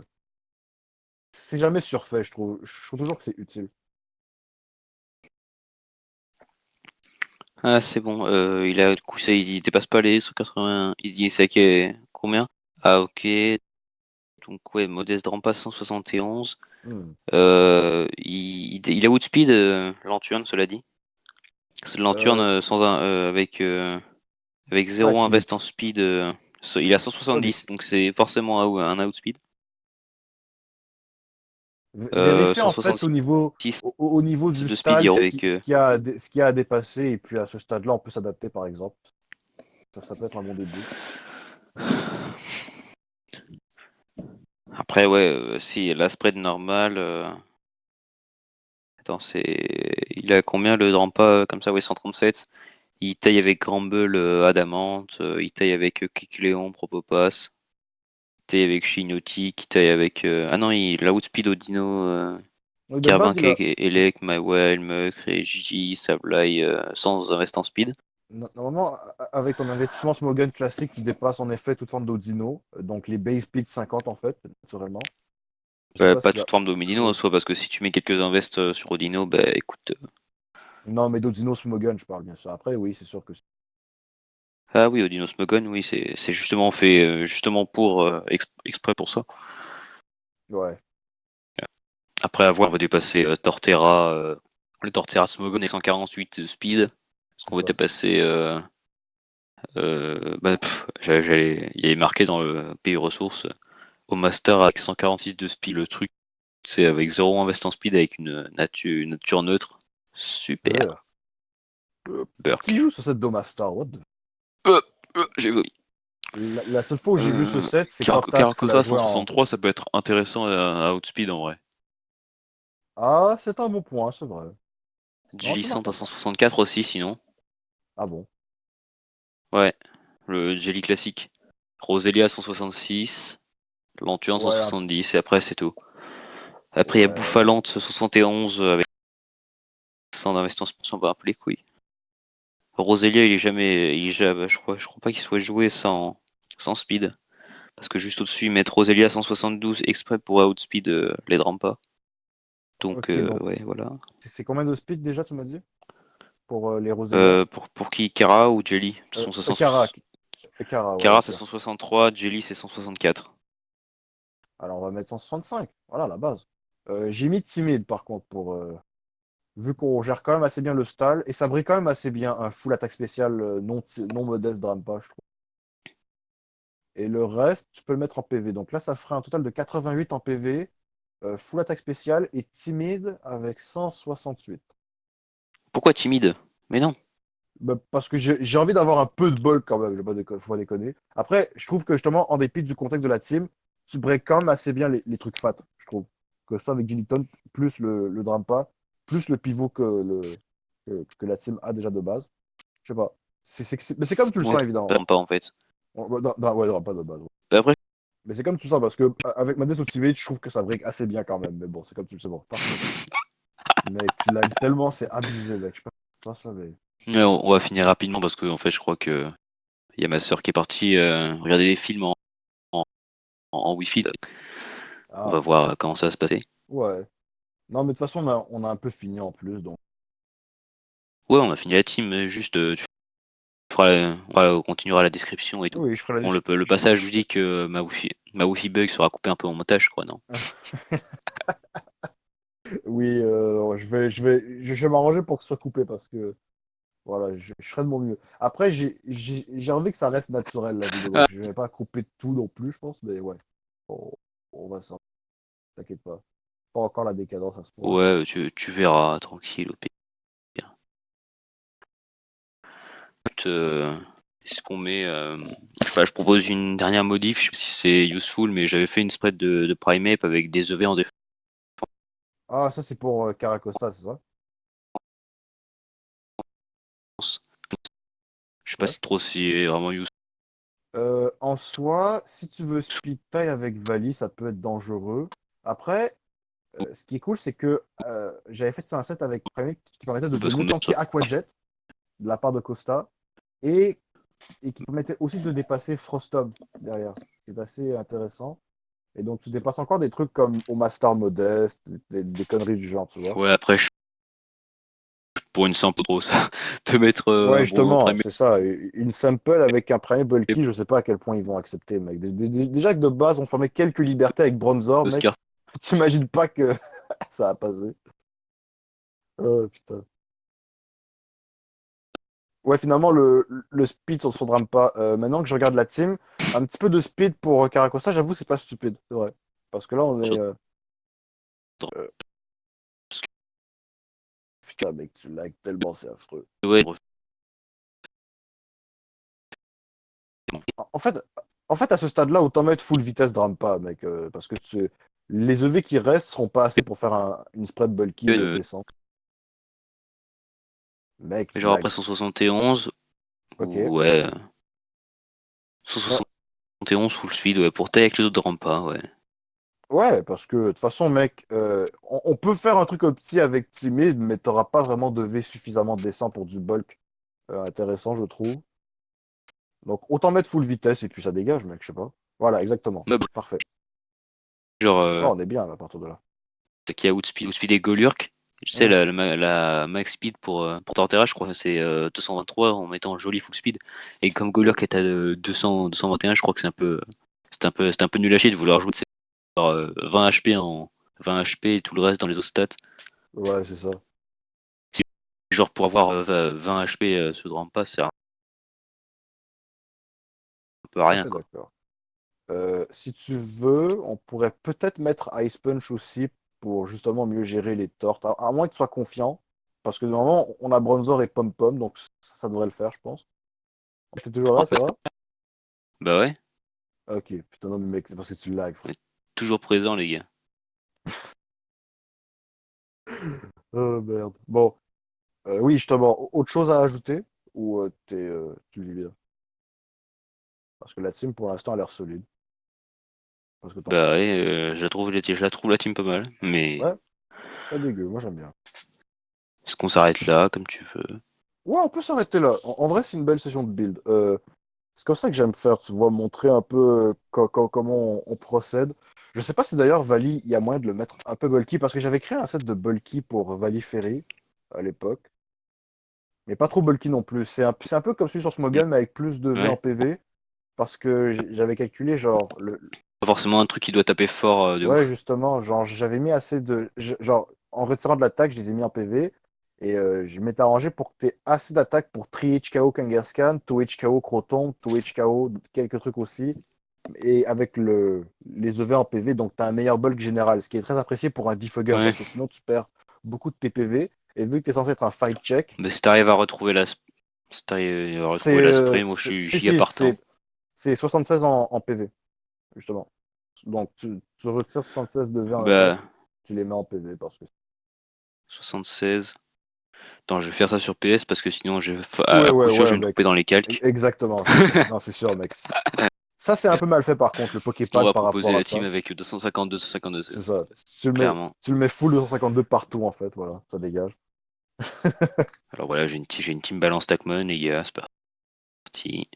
C'est jamais surfait, je trouve. Je trouve toujours que c'est utile. Ah, c'est bon. Il a du coup, il dépasse pas les 180. Il dit c'est combien? Ah, ok. Donc, ouais, modeste Drampa 171. Hmm. Il a outspeed Lanturn, cela dit. C'est Lanturn Euh, avec ouais, 0 si. invest en speed. Il a Ouais, mais 170, donc c'est forcément un outspeed. vérifier en fait 166 au niveau du de speed stade avec. ce qu'il y a à dépasser. Et puis à ce stade-là, on peut s'adapter par exemple. Ça peut être un bon début. Après, ouais, si la spread normale. Attends, il a combien le Drampa comme ça? Ouais, 137. Il taille avec Gramble, Adamant. Il taille avec Kecleon, Propopass. Il taille avec Shinoti. Il taille avec. Ah non, il a outspeed au Dino. Donc, de base, Carbink, Elec, Mywell, Muk, Regigi, Sableye, sans invest en speed. Normalement, avec ton investissement Smogon classique, tu dépasses en effet toute forme d'Odino, donc les base speed 50 en fait, naturellement. Je sais pas Pas s'il y a toute forme autre d'Omidino en chose. soi, parce que si tu mets quelques invests sur Odino, bah écoute. Non, mais d'Odino Smogon, je parle bien sûr. Après, oui, c'est sûr que Ah oui, Odino Smogon, oui, c'est justement fait justement pour exprès pour ça. ouais, Après avoir, on va dépasser Torterra, le Torterra Smogon est 148 speed. Est-ce c'est qu'on va ça. dépasser il est marqué dans le pays ressources au Master avec 146 de speed le truc. C'est avec 0 invest en speed avec une nature neutre. Super. Euh, qui Burk. joue sur cette Domastar? What the... Euh, j'ai vomi. La seule fois où j'ai vu ce set, c'est quand Task l'a Caracosa joué en. 163, ça peut être intéressant à outspeed en vrai. Ah, c'est un bon point, c'est vrai. Non, je te Jellicent marque à pas ça. 164 aussi sinon. Ah bon? Ouais, le Jelly classique. Roselia 166, Lanturn Ouais, 170 et après c'est tout. Après il y a ouais. Bouffalante 71 avec 100 d'investissement par les couilles. Roselia je crois pas qu'il soit joué sans speed. Parce que juste au-dessus ils mettent Roselia 172 exprès pour outspeed les Drampa. Donc Ok, donc ouais voilà. c'est combien de speed déjà, tu m'as dit? Pour les Roselia? Pour qui? Kara ou Jelly? De toute façon, Kara. Kara, ouais, Kara ok. c'est 163, Jelly c'est 164. Alors, on va mettre 165. Voilà, la base. J'ai mis timide, par contre, vu qu'on gère quand même assez bien le stall, et ça brille quand même assez bien un full attaque spéciale non modeste Drampa, je trouve. Et le reste, tu peux le mettre en PV. Donc là, ça ferait un total de 88 en PV, full attaque spéciale et timide avec 168. Pourquoi timide? Mais non. Bah, parce que j'ai envie d'avoir un peu de bol quand même, je vais pas faut pas déconner. Après, je trouve que justement, en dépit du contexte de la team, tu breaks quand même assez bien les trucs fat, je trouve. Que ça avec Gilliton, plus le Drampa, plus le pivot que la team a déjà de base. Je sais pas. Mais c'est comme tu le Ouais, sens, évidemment. Drampa en fait. Ouais, Drampa de base. Ouais. Bah, après, Mais c'est comme tu le sens, parce que avec Madness Ultimate, je trouve que ça break assez bien quand même. Mais bon, c'est comme tu le sais. Bon, parfait. Mec, là, tellement c'est abusé, mec. Je peux pas ça, mais... on va finir rapidement parce que en fait je crois que il y a ma soeur qui est partie regarder des films en Wi-Fi. On Ah, va voir comment ça va se passer. ouais. Non, mais de toute façon, on a un peu fini en plus, donc. Ouais, on a fini la team, juste on continuera la description et tout. Oui, je ferai la Bon, liste. le passage, je dis que ma wifi bug sera coupé un peu en montage, je crois, non? Oui, je vais m'arranger pour que ce soit coupé parce que voilà, je ferai de mon mieux. Après, j'ai envie que ça reste naturel la vidéo, donc Ah, je vais pas couper tout non plus, je pense, mais ouais, on, on va s'en, t'inquiète pas. Pas encore la décadence à ce point. ouais, tu verras, tranquille, au pire. Est-ce qu'on met. Je sais pas, je propose une dernière modif, je sais pas si c'est useful, mais j'avais fait une spread de Primeape avec des EV en défense. Ah, ça c'est pour Caracosta, c'est ça? Je sais pas Ouais. si trop c'est vraiment useful. En soi, si tu veux speed tie avec Vali, ça peut être dangereux. Après, ce qui est cool, c'est que j'avais fait un set avec Premier qui permettait de Parce qu'on mieux met ça. tanker Aquajet de la part de Costa et, et qui permettait aussi de dépasser Frostom derrière, ce qui est assez intéressant. Et donc, tu dépasses encore des trucs comme Omastar Modeste, des conneries du genre, tu vois. Ouais, après, pour une simple trop ça. De mettre Ouais, un bon justement, Primeape c'est ça. Une sample avec un premier bulky, je sais pas à quel point ils vont accepter, mec. Déjà que de base, on se permet quelques libertés avec Bronzor, mec. Oscar. T'imagines pas que ça a passé. Oh, putain. Ouais, finalement, le speed sur son drame pas. Maintenant que je regarde la team, un petit peu de speed pour Caracosta, j'avoue, c'est pas stupide. C'est vrai. Parce que là, on est. Euh, putain, mec, tu lag tellement, c'est affreux. Ouais, En fait, en fait, à ce stade-là, autant mettre full vitesse drame pas, mec. Parce que les EV qui restent seront pas assez pour faire une spread bulky décente. Mec, tu genre après lag. 171, Ok. ouais. Ouais, 171 full speed, ouais. Pour tailler avec les autres rampas, ouais. ouais, parce que de toute façon, mec, on peut faire un truc opti avec timide, mais t'auras pas vraiment de V suffisamment décent pour du bulk intéressant, je trouve. Donc, autant mettre full vitesse et puis ça dégage, mec, je sais pas. Voilà, exactement. Ouais, bah, Parfait. genre, Ouais, on est bien là, à partir de là. c'est qu'il y a Outspeed et Golurk. Je sais, Hmm. la max speed pour Torterra, je crois que c'est 223 en mettant joli full speed. Et comme Golurk est à 200, 221, je crois que c'est un peu nul à chier de vouloir jouer de 20 HP en 20 HP et tout le reste dans les autres stats. Ouais, c'est ça. Si, genre pour avoir 20 HP ce Grand Pass, c'est un peu Tout à rien fait quoi. d'accord. Si tu veux, on pourrait peut-être mettre Ice Punch aussi pour justement mieux gérer les tortes, à moins que tu sois confiant. Parce que normalement, on a Bronzor et Pom Pom, donc ça devrait le faire, je pense. T'es toujours En là, ça fait, va? bah ouais, Ok, putain, non, mais mec, c'est parce que tu lag, on frère. est toujours présent les gars. Oh merde. Bon, oui, justement, autre chose à ajouter? Ou tu vis bien? Parce que la team, pour l'instant, a l'air solide. Parce que t'en Bah penses. ouais, je la trouve la team pas mal, mais Ouais, pas dégueu, moi j'aime bien. est-ce qu'on s'arrête là comme tu veux? Ouais, on peut s'arrêter là. En vrai, c'est une belle session de build. C'est comme ça que j'aime faire, tu vois, montrer un peu comment on procède. Je sais pas si d'ailleurs Vali, il y a moyen de le mettre un peu bulky, parce que j'avais créé un set de bulky pour Vali Ferry à l'époque, mais pas trop bulky non plus. C'est un peu comme celui sur Smogon, mais avec plus de V en Ouais. PV, parce que j'avais calculé, genre, Pas forcément un truc qui doit taper fort de ouais, ouf. justement, genre, j'avais mis assez genre, en retirant de l'attaque, je les ai mis en PV, et je m'étais arrangé pour que tu aies assez d'attaque pour 3 HKO Kangaskhan, 2 HKO Croton, 2 HKO, quelques trucs aussi, et avec les EV en PV, donc tu as un meilleur bulk général, ce qui est très apprécié pour un defogger, Ouais. parce que sinon tu perds beaucoup de tes PV, et vu que tu es censé être un fight check, Mais si t'arrives à retrouver si t'arrives à c'est retrouver la spray, moi je c'est- suis si, giga si, partant. c'est 76 en PV, justement. Donc tu retires 76 de V en attaque, Bah, tu les mets en PV, parce que 76. Attends, je vais faire ça sur PS parce que sinon, ouais, à ouais, coup sûr, je ouais, vais me mec. tromper dans les calques. Exactement. Non, c'est sûr, mec. Ça, c'est un peu mal fait, par contre, le Sinon, on Poképad va par proposer rapport à la team ça. avec 252, 252, C'est ça. clairement. Tu le mets full 252 partout, en fait. Voilà, ça dégage. Alors voilà, j'ai une team balance Stackman, les gars, c'est parti.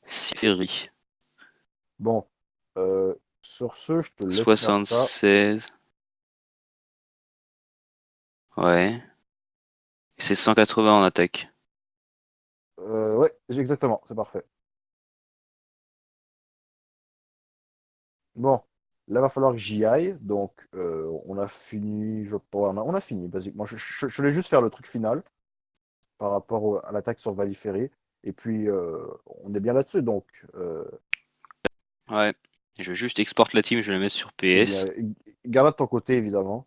Siferi. Bon. sur ce, je te laisse faire ça. 76. Ouais. C'est 180 en attaque. Ouais, exactement, c'est parfait. Bon, là, va falloir que j'y aille. Donc, on a fini, je pense. On a fini, basiquement. Je voulais juste faire le truc final par rapport à l'attaque sur Valiféré. Et puis, on est bien là-dessus. Donc, Ouais. Je vais juste export la team, je vais la mettre sur c'est bien. PS. Garde de ton côté, évidemment.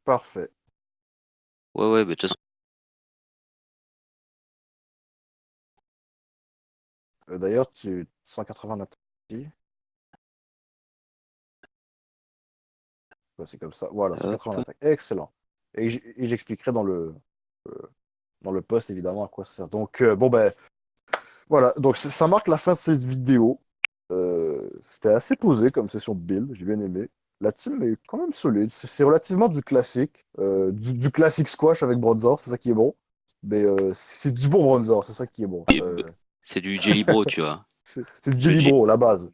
Parfait. Ouais, ouais, bah de toute façon. D'ailleurs, 180 d'attaque. Ouais, c'est comme ça. Voilà, 180 Hop. d'attaque. Excellent. Et j'expliquerai euh, dans le post, évidemment, à quoi ça sert. Donc, bon, ben, voilà. Donc, ça marque la fin de cette vidéo. C'était assez posé comme session de build. J'ai bien aimé. La team est quand même solide. C'est relativement du classique. Du classique squash avec Bronzor, c'est ça qui est bon. Mais c'est du bon Bronzor, c'est ça qui est bon. Et, bah, c'est du Jelly Bro, tu vois. C'est du Le Jelly J- Bro, la base.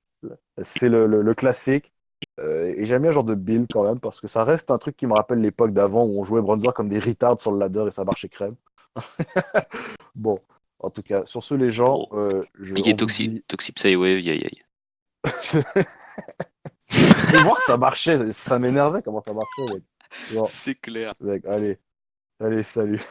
C'est le classique. Et j'aime bien ce genre de build quand même, parce que ça reste un truc qui me rappelle l'époque d'avant où on jouait Bronzor comme des retards sur le ladder et ça marchait crème. Bon, en tout cas, sur ce, les gens, Bon. Cliquez on vous dit. Toxi Psywave, aïe aïe. J'ai cru voir que ça marchait. Ça m'énervait comment ça marchait, mec. Bon, C'est clair. mec, allez, allez, salut.